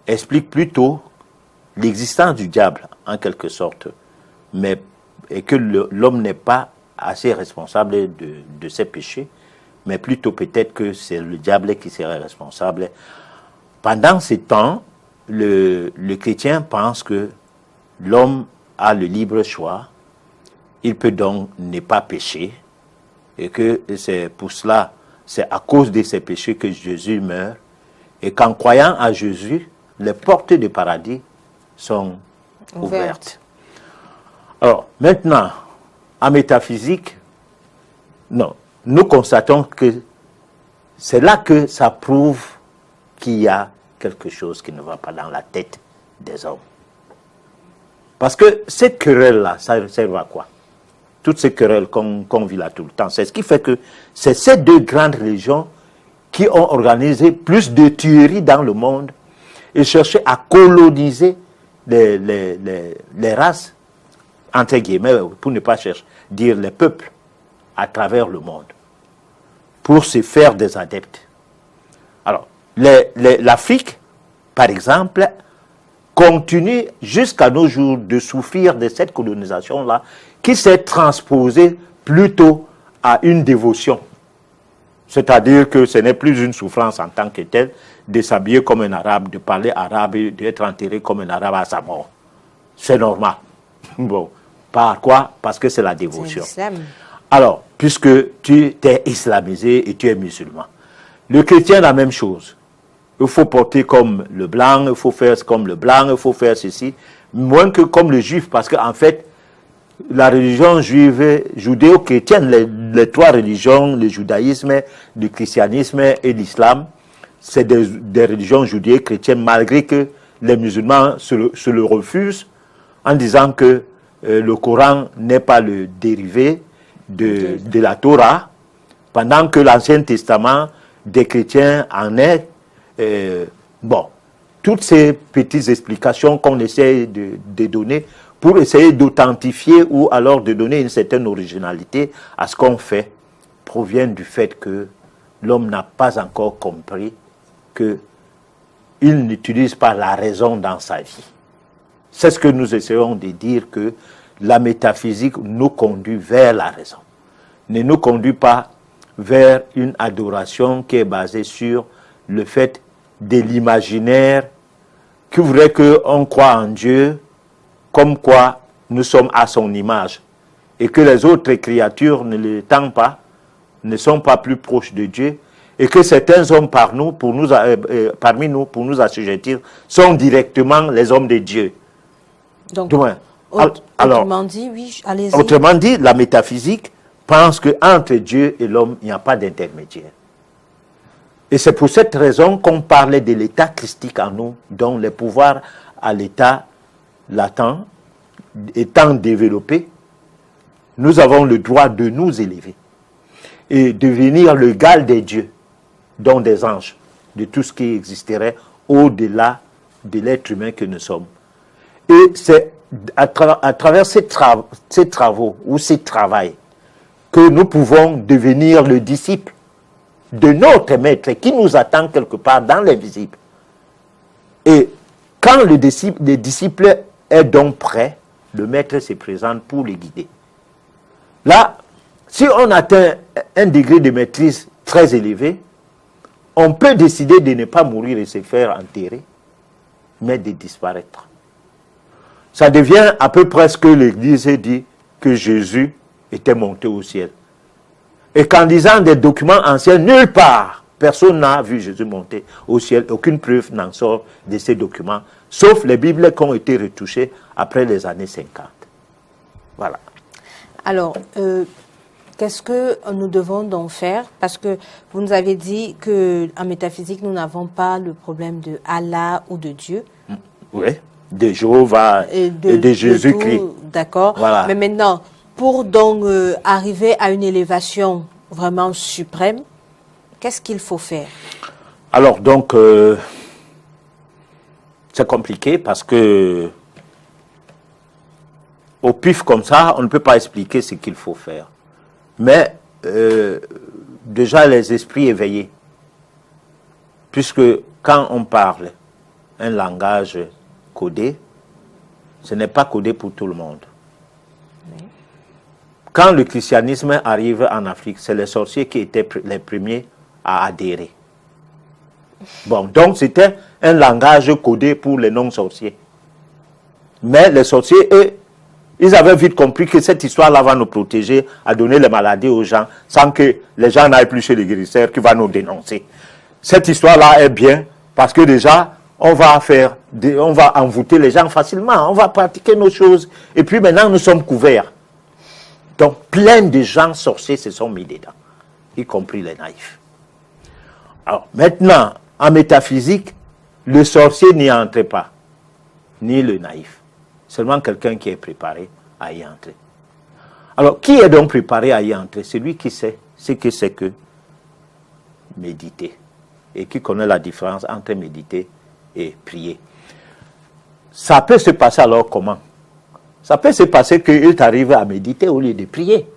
explique plutôt l'existence du diable, en quelque sorte, et que l'homme n'est pas assez responsable de ses péchés, mais plutôt peut-être que c'est le diable qui serait responsable. Pendant ces temps, le chrétien pense que l'homme a le libre choix, il peut donc ne pas pécher, et que c'est pour cela, c'est à cause de ses péchés que Jésus meurt, et qu'en croyant à Jésus, les portes du paradis sont ouvertes. Alors, maintenant, en métaphysique, non, nous constatons que c'est là que ça prouve qu'il y a quelque chose qui ne va pas dans la tête des hommes. Parce que cette querelle-là, ça sert à quoi? Toutes ces querelles qu'on vit là tout le temps, c'est ce qui fait que c'est ces deux grandes religions qui ont organisé plus de tueries dans le monde et cherché à coloniser les races, entre guillemets, pour ne pas dire les peuples, à travers le monde, pour se faire des adeptes. Alors, l'Afrique, par exemple, continue jusqu'à nos jours de souffrir de cette colonisation-là, qui s'est transposée plutôt à une dévotion. C'est-à-dire que ce n'est plus une souffrance en tant que telle de s'habiller comme un arabe, de parler arabe et d'être enterré comme un arabe à sa mort. C'est normal. Bon. Par quoi? Parce que c'est la dévotion. Alors, puisque tu t'es islamisé et tu es musulman. Le chrétien, la même chose. Il faut porter comme le blanc, il faut faire comme le blanc, il faut faire ceci, moins que comme le juif, parce qu'en fait, la religion juive, judéo-chrétienne, les trois religions, le judaïsme, le christianisme et l'islam, c'est des religions judéo-chrétiennes, malgré que les musulmans se le refusent en disant que le Coran n'est pas le dérivé de la Torah, pendant que l'Ancien Testament des chrétiens en est. Bon, toutes ces petites explications qu'on essaie de donner pour essayer d'authentifier ou alors de donner une certaine originalité à ce qu'on fait, proviennent du fait que l'homme n'a pas encore compris qu'il n'utilise pas la raison dans sa vie. C'est ce que nous essayons de dire, que la métaphysique nous conduit vers la raison, ne nous conduit pas vers une adoration qui est basée sur le fait de l'imaginaire, qui voudrait qu'on croit en Dieu, comme quoi nous sommes à son image, et que les autres créatures ne l'étant pas, ne sont pas plus proches de Dieu, et que certains hommes parmi nous, pour nous assujettir, sont directement les hommes de Dieu. Donc, autrement dit, oui, allez-y. Autrement dit, la métaphysique pense qu'entre Dieu et l'homme, il n'y a pas d'intermédiaire. Et c'est pour cette raison qu'on parlait de l'état christique en nous, dont les pouvoirs à l'état latent étant développés, nous avons le droit de nous élever et devenir l'égal des dieux, dont des anges, de tout ce qui existerait au-delà de l'être humain que nous sommes. Et c'est à travers ces travaux ou ces travails que nous pouvons devenir le disciple de notre maître qui nous attend quelque part dans l'invisible. Et quand le disciple est donc prêt, le maître se présente pour le guider. Là, si on atteint un degré de maîtrise très élevé, on peut décider de ne pas mourir et se faire enterrer, mais de disparaître. Ça devient à peu près ce que l'Église dit que Jésus était monté au ciel. Et qu'en lisant des documents anciens, nulle part, personne n'a vu Jésus monter au ciel. Aucune preuve n'en sort de ces documents, sauf les Bibles qui ont été retouchées après les années 50. Voilà. Alors, qu'est-ce que nous devons donc faire? Parce que vous nous avez dit qu'en métaphysique, nous n'avons pas le problème de Allah ou de Dieu. Oui, de Jéhovah et de Jésus-Christ. D'accord. Voilà. Mais maintenant, pour donc arriver à une élévation vraiment suprême, qu'est-ce qu'il faut faire? Alors donc, c'est compliqué parce que au pif comme ça, on ne peut pas expliquer ce qu'il faut faire. Mais déjà les esprits éveillés, puisque quand on parle un langage codé, ce n'est pas codé pour tout le monde. Oui. Quand le christianisme arrive en Afrique, c'est les sorciers qui étaient les premiers à adhérer. Bon, donc c'était un langage codé pour les non-sorciers. Mais les sorciers, eux, ils avaient vite compris que cette histoire-là va nous protéger à donner les maladies aux gens sans que les gens n'aillent plus chez les guérisseurs qui vont nous dénoncer. Cette histoire-là est bien parce que déjà, on va envoûter les gens facilement, on va pratiquer nos choses et puis maintenant nous sommes couverts. Donc plein de gens sorciers se sont mis dedans, y compris les naïfs. Alors maintenant, en métaphysique, le sorcier n'y entre pas, ni le naïf. Seulement quelqu'un qui est préparé à y entrer. Alors, qui est donc préparé à y entrer? Celui qui sait ce que c'est que méditer. Et qui connaît la différence entre méditer et prier. Ça peut se passer alors comment? Ça peut se passer qu'il t'arrive à méditer au lieu de prier.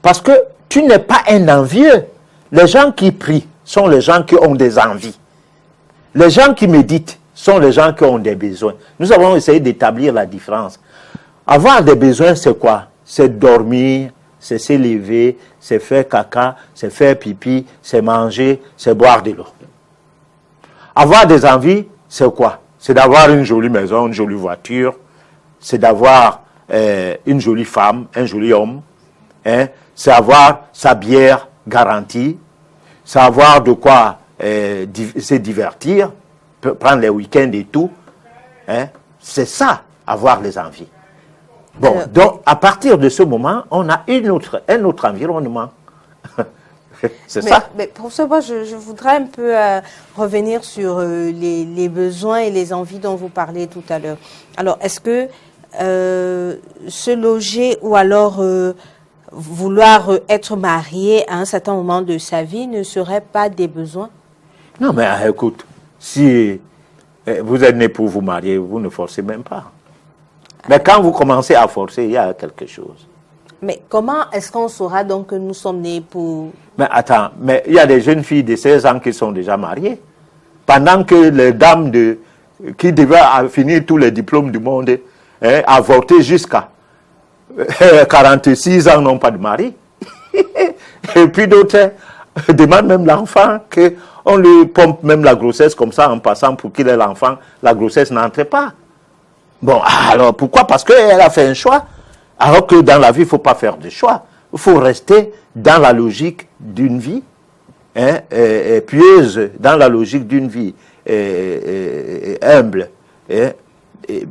Parce que tu n'es pas un envieux. Les gens qui prient sont les gens qui ont des envies. Les gens qui méditent sont les gens qui ont des besoins. Nous avons essayé d'établir la différence. Avoir des besoins, c'est quoi? C'est dormir, c'est s'élever, c'est faire caca, c'est faire pipi, c'est manger, c'est boire de l'eau. Avoir des envies, c'est quoi? C'est d'avoir une jolie maison, une jolie voiture, c'est d'avoir une jolie femme, un joli homme, hein? C'est avoir sa bière garantie, c'est avoir de quoi se divertir, prendre les week-ends et tout, hein? C'est ça, avoir les envies. Bon, donc à partir de ce moment, on a un autre environnement. C'est ça. Mais pour ce point, je voudrais un peu revenir sur les besoins et les envies dont vous parlez tout à l'heure. Alors, est-ce que se loger ou alors vouloir être marié à un certain moment de sa vie ne serait pas des besoins? Non, mais écoute, si vous êtes né pour vous marier, vous ne forcez même pas. Mais quand vous commencez à forcer, il y a quelque chose. Mais comment est-ce qu'on saura donc que nous sommes nés pour... Mais attends, mais il y a des jeunes filles de 16 ans qui sont déjà mariées. Pendant que les dames qui devaient finir tous les diplômes du monde, avorter jusqu'à 46 ans n'ont pas de mari. Et puis d'autres demandent même l'enfant, qu'on lui pompe même la grossesse comme ça en passant pour qu'il ait l'enfant. La grossesse n'entre pas. Bon, alors pourquoi? Parce qu'elle a fait un choix. Alors que dans la vie, il ne faut pas faire de choix. Il faut rester dans la logique d'une vie pieuse, dans la logique d'une vie humble,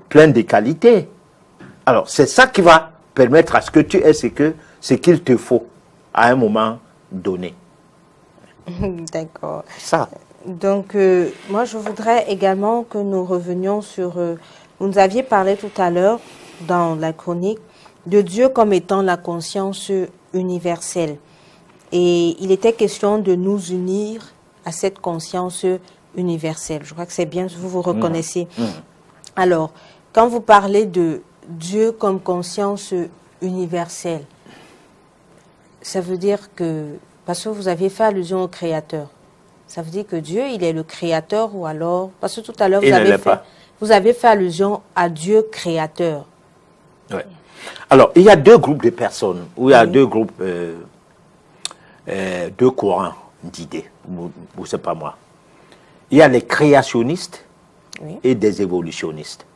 pleine de qualités. Alors, c'est ça qui va permettre à ce que tu aies ce qu'il te faut à un moment donné. D'accord. Ça. Donc, moi, je voudrais également que nous revenions sur... vous nous aviez parlé tout à l'heure, dans la chronique, de Dieu comme étant la conscience universelle. Et il était question de nous unir à cette conscience universelle. Je crois que c'est bien, vous vous reconnaissez. Alors, quand vous parlez de Dieu comme conscience universelle, ça veut dire que, parce que vous aviez fait allusion au Créateur, ça veut dire que Dieu, il est le Créateur ou alors, parce que tout à l'heure, vous avez fait allusion à Dieu Créateur. Oui. Alors, il y a deux groupes de personnes, ou il y a deux groupes, deux courants d'idées, ou c'est pas moi. il y a les créationnistes et des évolutionnistes.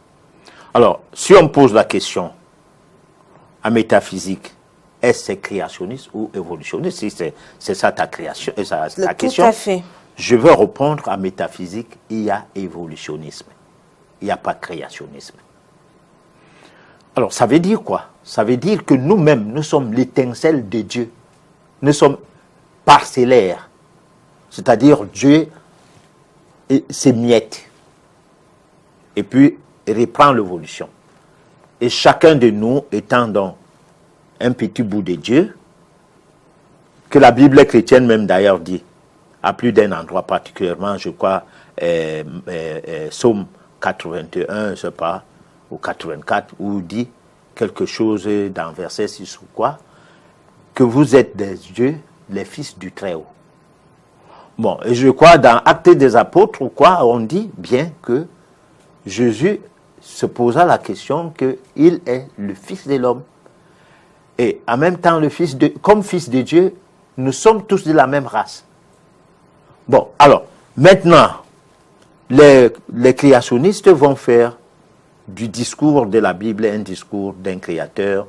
Alors, si on pose la question en métaphysique, est-ce créationniste ou évolutionniste? Si c'est ça ta création, ta question. Tout à fait. Je veux répondre en métaphysique, il y a évolutionnisme. Il n'y a pas créationnisme. Alors, ça veut dire quoi? Ça veut dire que nous-mêmes, nous sommes l'étincelle de Dieu. Nous sommes parcellaires. C'est-à-dire, Dieu s'émiette. Et puis, il reprend l'évolution. Et chacun de nous étant dans un petit bout de Dieu, que la Bible chrétienne même d'ailleurs dit, à plus d'un endroit particulièrement, je crois, Psaume 81, je sais pas, ou 84, où il dit quelque chose dans verset 6 ou quoi, que vous êtes des dieux, les fils du Très-Haut. Bon, et je crois dans Actes des Apôtres ou quoi, on dit bien que Jésus se posa la question qu'il est le Fils de l'homme. Et en même temps, comme Fils de Dieu, nous sommes tous de la même race. Bon, alors, maintenant, les créationnistes vont faire du discours de la Bible un discours d'un créateur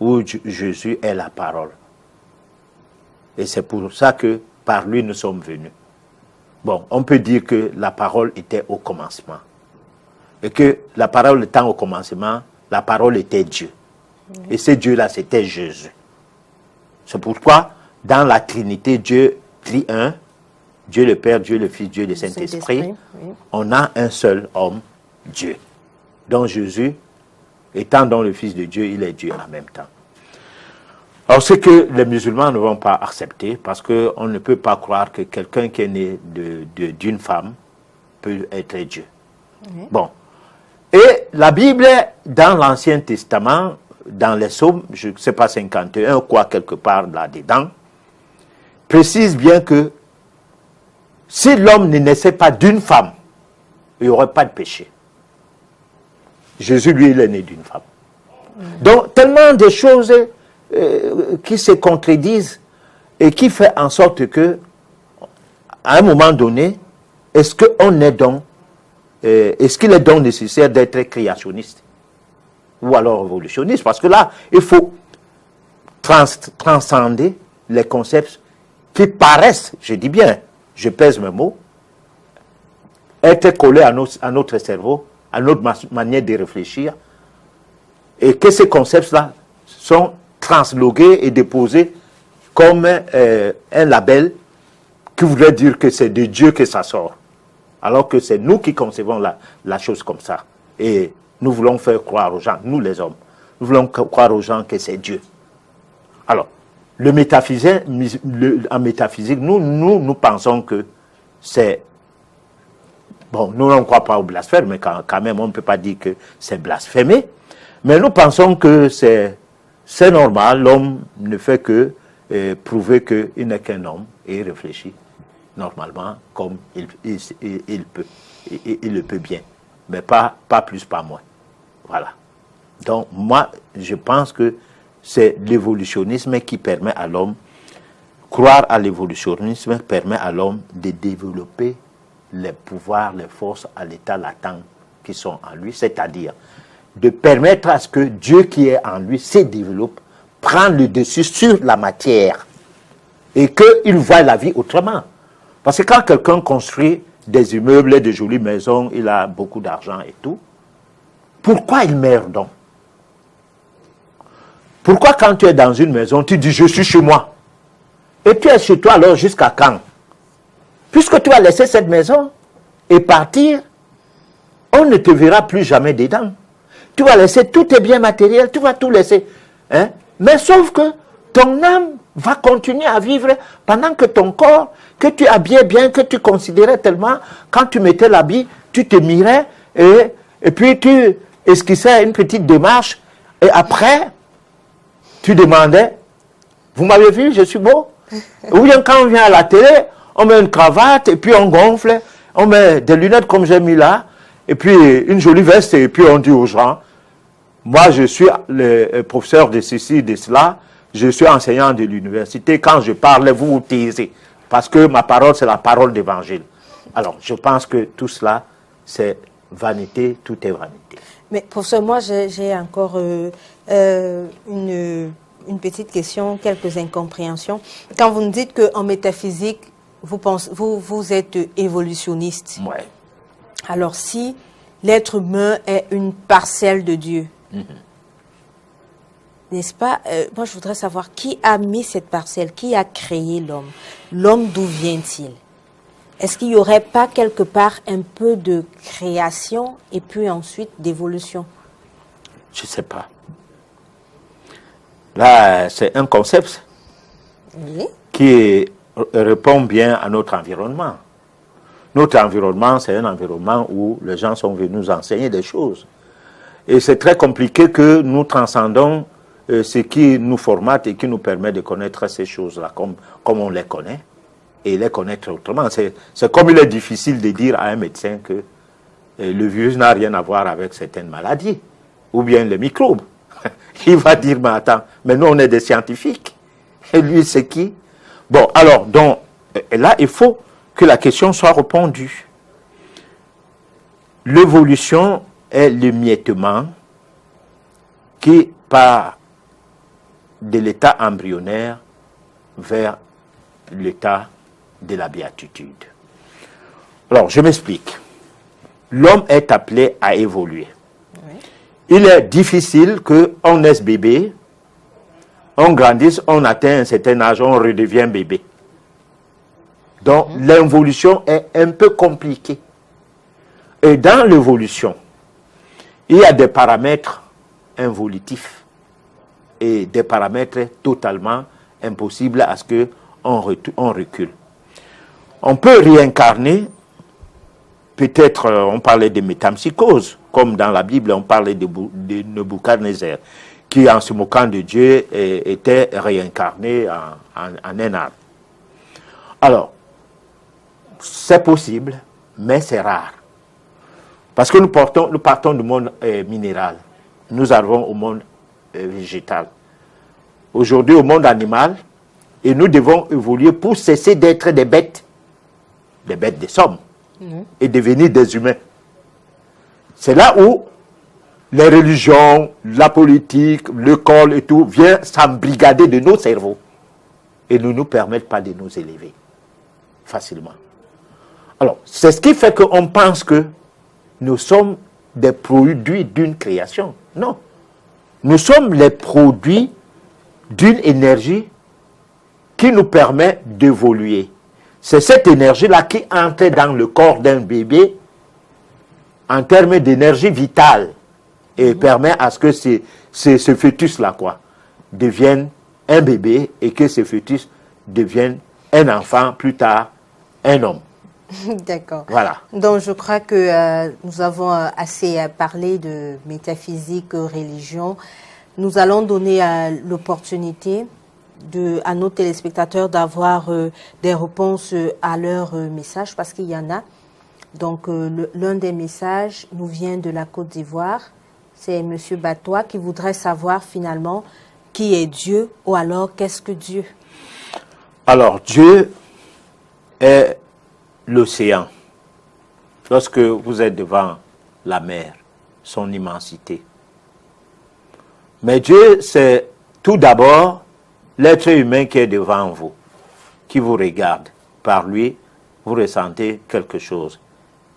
où Jésus est la parole. Et c'est pour ça que par lui nous sommes venus. Bon, on peut dire que la parole était au commencement. Et que la parole étant au commencement, la parole était Dieu. Et ce Dieu-là, c'était Jésus. C'est pourquoi, dans la Trinité, Dieu tri-un, Dieu le Père, Dieu le Fils, Dieu le Saint-Esprit, on a un seul homme, Dieu. Donc Jésus, étant dans le Fils de Dieu, il est Dieu en même temps. Alors ce que les musulmans ne vont pas accepter, parce qu'on ne peut pas croire que quelqu'un qui est né d'une femme peut être Dieu. Bon. Et la Bible, dans l'Ancien Testament, dans les psaumes, je ne sais pas, 51, quoi, quelque part là-dedans, précise bien que si l'homme ne naissait pas d'une femme, il n'y aurait pas de péché. Jésus, lui, il est né d'une femme. Donc, tellement de choses qui se contredisent et qui fait en sorte que, à un moment donné, est-ce qu'il est donc nécessaire d'être créationniste ou alors évolutionniste? Parce que là, il faut transcender les concepts qui paraissent, je dis bien, je pèse mes mots, être collés à notre cerveau, à notre manière de réfléchir, et que ces concepts-là sont translogués et déposés comme un label qui voudrait dire que c'est de Dieu que ça sort. Alors que c'est nous qui concevons la chose comme ça. Et nous voulons faire croire aux gens, nous les hommes, nous voulons croire aux gens que c'est Dieu. Alors, en métaphysique, nous pensons que c'est... Bon, nous ne croyons pas au blasphème, mais quand même, on ne peut pas dire que c'est blasphémé. Mais nous pensons que c'est normal, l'homme ne fait que prouver qu'il n'est qu'un homme et il réfléchit normalement comme il peut. Il le peut bien, mais pas plus, pas moins. Voilà. Donc, moi, je pense que c'est l'évolutionnisme qui permet à l'homme, croire à l'évolutionnisme permet à l'homme de développer les pouvoirs, les forces à l'état latent qui sont en lui, c'est-à-dire de permettre à ce que Dieu qui est en lui se développe, prend le dessus sur la matière et qu'il voit la vie autrement. Parce que quand quelqu'un construit des immeubles, des jolies maisons, il a beaucoup d'argent et tout, pourquoi il meurt donc? Pourquoi quand tu es dans une maison, tu dis je suis chez moi? Et tu es chez toi alors jusqu'à quand? Puisque tu vas laisser cette maison et partir, on ne te verra plus jamais dedans. Tu vas laisser tous tes biens matériels, tu vas tout laisser. Hein? Mais sauf que ton âme va continuer à vivre pendant que ton corps, que tu habillais bien, que tu considérais tellement, quand tu mettais l'habit, tu te mirais et puis tu esquissais une petite démarche et après, tu demandais, vous m'avez vu, je suis beau? Ou bien quand on vient à la télé, on met une cravate et puis on gonfle, on met des lunettes comme j'ai mis là, et puis une jolie veste et puis on dit aux gens, moi je suis le professeur de ceci, de cela, je suis enseignant de l'université, quand je parle, vous vous taisez, parce que ma parole c'est la parole d'évangile. Alors, je pense que tout cela, c'est vanité, tout est vanité. Mais pour ce moi, j'ai encore une petite question, quelques incompréhensions. Quand vous nous dites qu'en métaphysique, vous êtes évolutionniste. Ouais. Alors, si l'être humain est une parcelle de Dieu, n'est-ce pas? Moi, je voudrais savoir qui a mis cette parcelle, qui a créé l'homme? L'homme, d'où vient-il? Est-ce qu'il n'y aurait pas quelque part un peu de création et puis ensuite d'évolution? Je ne sais pas. Là, c'est un concept qui répond bien à notre environnement. Notre environnement, c'est un environnement où les gens sont venus nous enseigner des choses. Et c'est très compliqué que nous transcendons ce qui nous formate et qui nous permet de connaître ces choses-là comme on les connaît et les connaître autrement. C'est comme il est difficile de dire à un médecin que le virus n'a rien à voir avec certaines maladies ou bien les microbes. Il va dire, mais attends, mais nous on est des scientifiques. Et lui, c'est qui? Bon, alors, donc, là, il faut que la question soit répondue. L'évolution est l'émiettement qui part de l'état embryonnaire vers l'état de la béatitude. Alors, je m'explique. L'homme est appelé à évoluer. Oui. Il est difficile qu'on naisse bébé, on grandisse, on atteint un certain âge, on redevient bébé. Donc, l'évolution est un peu compliquée. Et dans l'évolution, il y a des paramètres involutifs et des paramètres totalement impossibles à ce qu'on recule. On peut réincarner, peut-être on parlait de métampsychose, comme dans la Bible on parlait de Nebuchadnezzar, qui en se moquant de Dieu était réincarné en un arbre. Alors, c'est possible, mais c'est rare. Parce que nous partons du monde minéral. Nous arrivons au monde végétal. Aujourd'hui, au monde animal, et nous devons évoluer pour cesser d'être des bêtes de somme, et devenir des humains. C'est là où les religions, la politique, l'école et tout vient s'embrigader de nos cerveaux et ne nous permettent pas de nous élever facilement. Alors, c'est ce qui fait qu'on pense que nous sommes des produits d'une création. Non. Nous sommes les produits d'une énergie qui nous permet d'évoluer. C'est cette énergie-là qui entre dans le corps d'un bébé en termes d'énergie vitale et permet à ce que ce fœtus-là devienne un bébé et que ce fœtus devienne un enfant, plus tard un homme. D'accord. Voilà. Donc je crois que nous avons assez parlé de métaphysique, religion. Nous allons donner l'opportunité à nos téléspectateurs d'avoir des réponses à leurs messages, parce qu'il y en a. Donc l'un des messages nous vient de la Côte d'Ivoire. C'est M. Batois qui voudrait savoir finalement qui est Dieu, ou alors qu'est-ce que Dieu? Alors Dieu est l'océan. Lorsque vous êtes devant la mer, son immensité. Mais Dieu, c'est tout d'abord l'être humain qui est devant vous, qui vous regarde. Par lui, vous ressentez quelque chose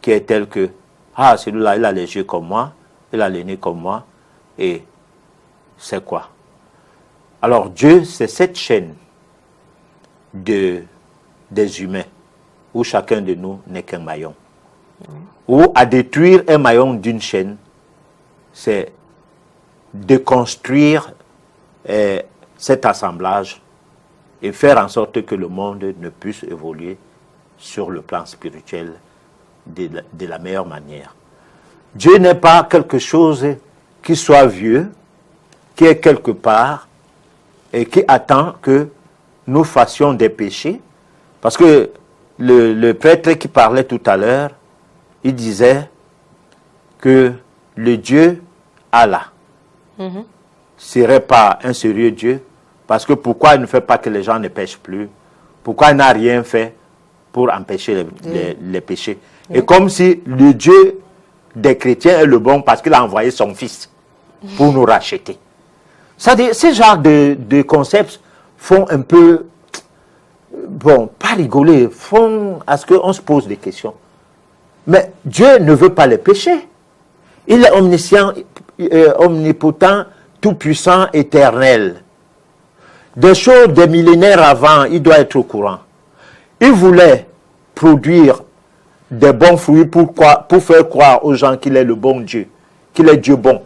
qui est tel que, ah, celui-là, il a les yeux comme moi, il a les nez comme moi, et c'est quoi? Alors Dieu, c'est cette chaîne des humains, où chacun de nous n'est qu'un maillon. Ou à détruire un maillon d'une chaîne, c'est de construire cet assemblage et faire en sorte que le monde ne puisse évoluer sur le plan spirituel de la meilleure manière. Dieu n'est pas quelque chose qui soit vieux, qui est quelque part et qui attend que nous fassions des péchés, parce que le prêtre qui parlait tout à l'heure, il disait que le Dieu Allah serait pas un sérieux Dieu, parce que pourquoi il ne fait pas que les gens ne pêchent plus? Pourquoi il n'a rien fait pour empêcher les péchés. Et comme si le Dieu des chrétiens est le bon parce qu'il a envoyé son fils pour nous racheter. C'est-à-dire, ces genres de concepts font un peu, bon, pas rigoler, font à ce qu'on se pose des questions. Mais Dieu ne veut pas les péchés. Il est omniscient, omnipotent, tout-puissant, éternel. Des choses des millénaires avant, il doit être au courant. Il voulait produire des bons fruits pour faire croire aux gens qu'il est le bon Dieu, qu'il est Dieu bon.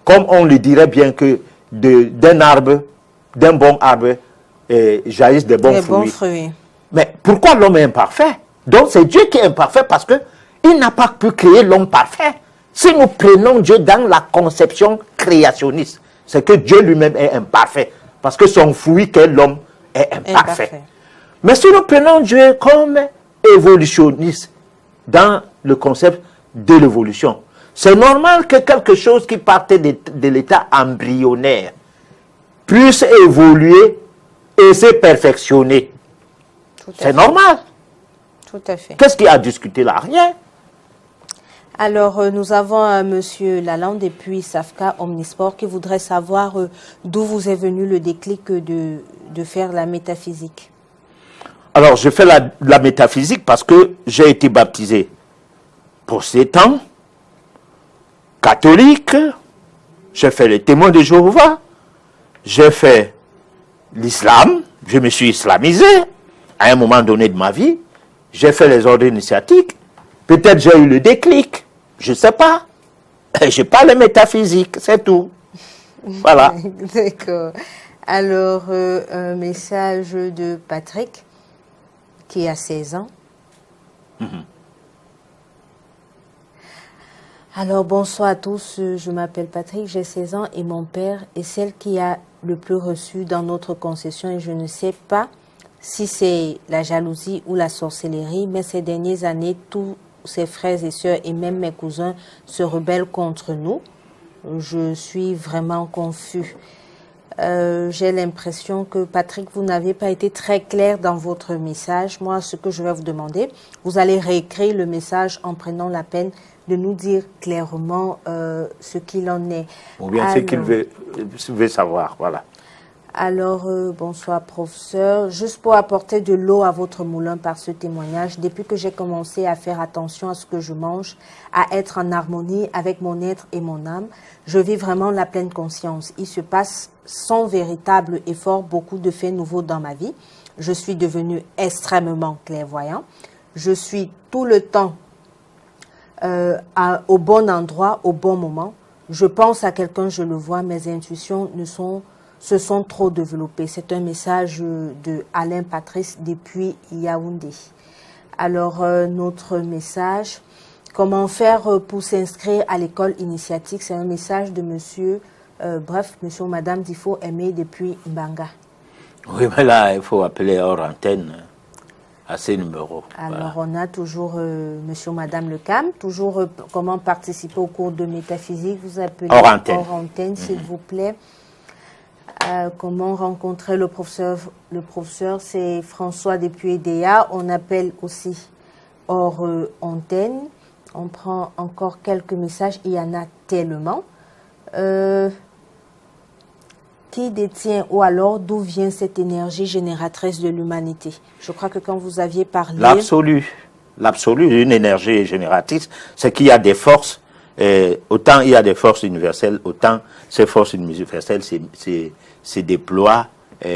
Comme on le dirait bien que d'un bon arbre, jaillissent des bons fruits. Mais pourquoi l'homme est imparfait? Donc c'est Dieu qui est imparfait parce qu'il n'a pas pu créer l'homme parfait. Si nous prenons Dieu dans la conception créationniste, c'est que Dieu lui-même est imparfait. Parce que son fruit qu'est l'homme est imparfait. Mais si nous prenons Dieu comme évolutionniste, dans le concept de l'évolution, c'est normal que quelque chose qui partait de l'état embryonnaire puisse évoluer et se perfectionner. C'est normal. Tout à fait. Qu'est-ce qu'il y a à discuter là? Rien. Alors, nous avons Monsieur Lalande et puis Safka Omnisport qui voudrait savoir d'où vous est venu le déclic de faire la métaphysique. Alors, je fais la métaphysique parce que j'ai été baptisé pour 7 ans, catholique, j'ai fait les témoins de Jéhovah, j'ai fait l'islam, je me suis islamisé à un moment donné de ma vie, j'ai fait les ordres initiatiques, peut-être j'ai eu le déclic, je ne sais pas. Je parle métaphysique, c'est tout. Voilà. D'accord. Alors, un message de Patrick, qui a 16 ans. Alors, bonsoir à tous. Je m'appelle Patrick, j'ai 16 ans et mon père est celle qui a le plus reçu dans notre concession et je ne sais pas si c'est la jalousie ou la sorcellerie, mais ces dernières années, tous ses frères et sœurs et même mes cousins se rebellent contre nous. Je suis vraiment confus. J'ai l'impression que, Patrick, vous n'avez pas été très clair dans votre message. Moi, ce que je vais vous demander, vous allez réécrire le message en prenant la peine de nous dire clairement ce qu'il en est. Ou bien ce qu'il veut savoir, voilà. Alors, bonsoir professeur. Juste pour apporter de l'eau à votre moulin par ce témoignage, depuis que j'ai commencé à faire attention à ce que je mange, à être en harmonie avec mon être et mon âme, je vis vraiment la pleine conscience. Il se passe sans véritable effort beaucoup de faits nouveaux dans ma vie. Je suis devenu extrêmement clairvoyant. Je suis tout le temps au bon endroit, au bon moment. Je pense à quelqu'un, je le vois, mes intuitions se sont trop développées. C'est un message de Alain Patrice depuis Yaoundé. Alors, notre message, comment faire pour s'inscrire à l'école initiatique, c'est un message de monsieur, monsieur ou madame Difo Aimé depuis Mbanga. Oui, mais là, il faut appeler hors antenne à ces numéros. Alors, on a toujours monsieur ou madame Le Cam, toujours comment participer au cours de métaphysique, vous appelez hors antenne, s'il vous plaît. Comment rencontrer le professeur? Le professeur, c'est François depuis EDA. On appelle aussi hors antenne. On prend encore quelques messages. Il y en a tellement. Qui détient ou alors d'où vient cette énergie génératrice de l'humanité? Je crois que quand vous aviez parlé... L'absolu, une énergie génératrice, c'est qu'il y a des forces. Autant il y a des forces universelles, autant ces forces universelles se déploient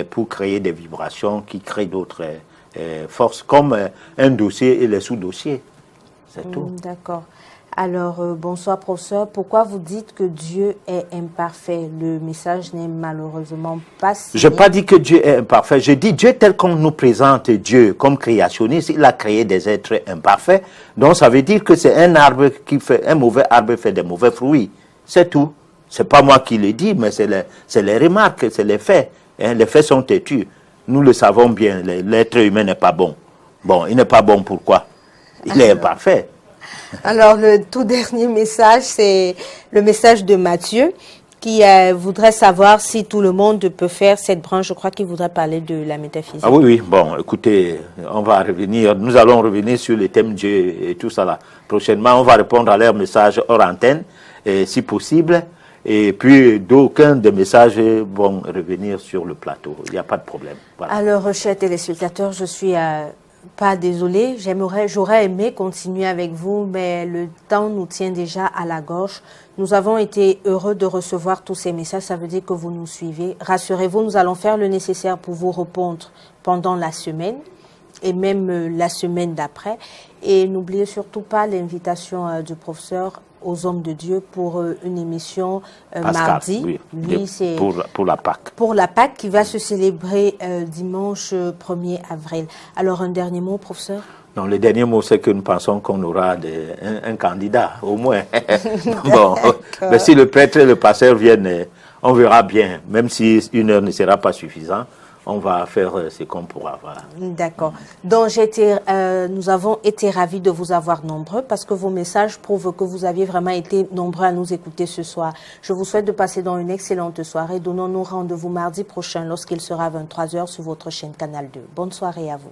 pour créer des vibrations qui créent d'autres forces, comme un dossier et les sous-dossiers. C'est tout. D'accord. Alors, bonsoir professeur. Pourquoi vous dites que Dieu est imparfait? Le message n'est malheureusement pas signé. Je n'ai pas dit que Dieu est imparfait. Je dis Dieu tel qu'on nous présente Dieu comme créationniste, il a créé des êtres imparfaits. Donc ça veut dire que c'est un arbre un mauvais arbre fait des mauvais fruits. C'est tout. C'est pas moi qui le dis, mais c'est les remarques, c'est les faits. Hein, les faits sont têtus. Nous le savons bien, l'être humain n'est pas bon. Bon, il n'est pas bon pourquoi? Il est imparfait. Alors, le tout dernier message, c'est le message de Matthieu, qui voudrait savoir si tout le monde peut faire cette branche. Je crois qu'il voudrait parler de la métaphysique. Ah oui, oui. Bon, écoutez, on va revenir. Nous allons revenir sur les thèmes Dieu et tout ça là. Prochainement, on va répondre à leurs messages hors antenne, et, si possible. Et puis, d'aucuns des messages vont revenir sur le plateau. Il n'y a pas de problème. Voilà. Alors, chers téléspectateurs, je suis pas désolée. J'aurais aimé continuer avec vous, mais le temps nous tient déjà à la gorge. Nous avons été heureux de recevoir tous ces messages. Ça veut dire que vous nous suivez. Rassurez-vous, nous allons faire le nécessaire pour vous répondre pendant la semaine et même la semaine d'après. Et n'oubliez surtout pas l'invitation du professeur aux hommes de Dieu pour une émission Pascal, mardi. Oui, Lui, c'est pour la Pâque. Pour la Pâque qui va se célébrer dimanche 1er avril. Alors, un dernier mot, professeur? Non, le dernier mot, c'est que nous pensons qu'on aura un candidat, au moins. Bon, mais si le prêtre et le pasteur viennent, on verra bien. Même si 1 heure ne sera pas suffisant, on va faire ce qu'on pourra. Voilà. D'accord. Donc, nous avons été ravis de vous avoir nombreux parce que vos messages prouvent que vous aviez vraiment été nombreux à nous écouter ce soir. Je vous souhaite de passer dans une excellente soirée. Donnons-nous rendez-vous mardi prochain lorsqu'il sera 23h sur votre chaîne Canal 2. Bonne soirée à vous.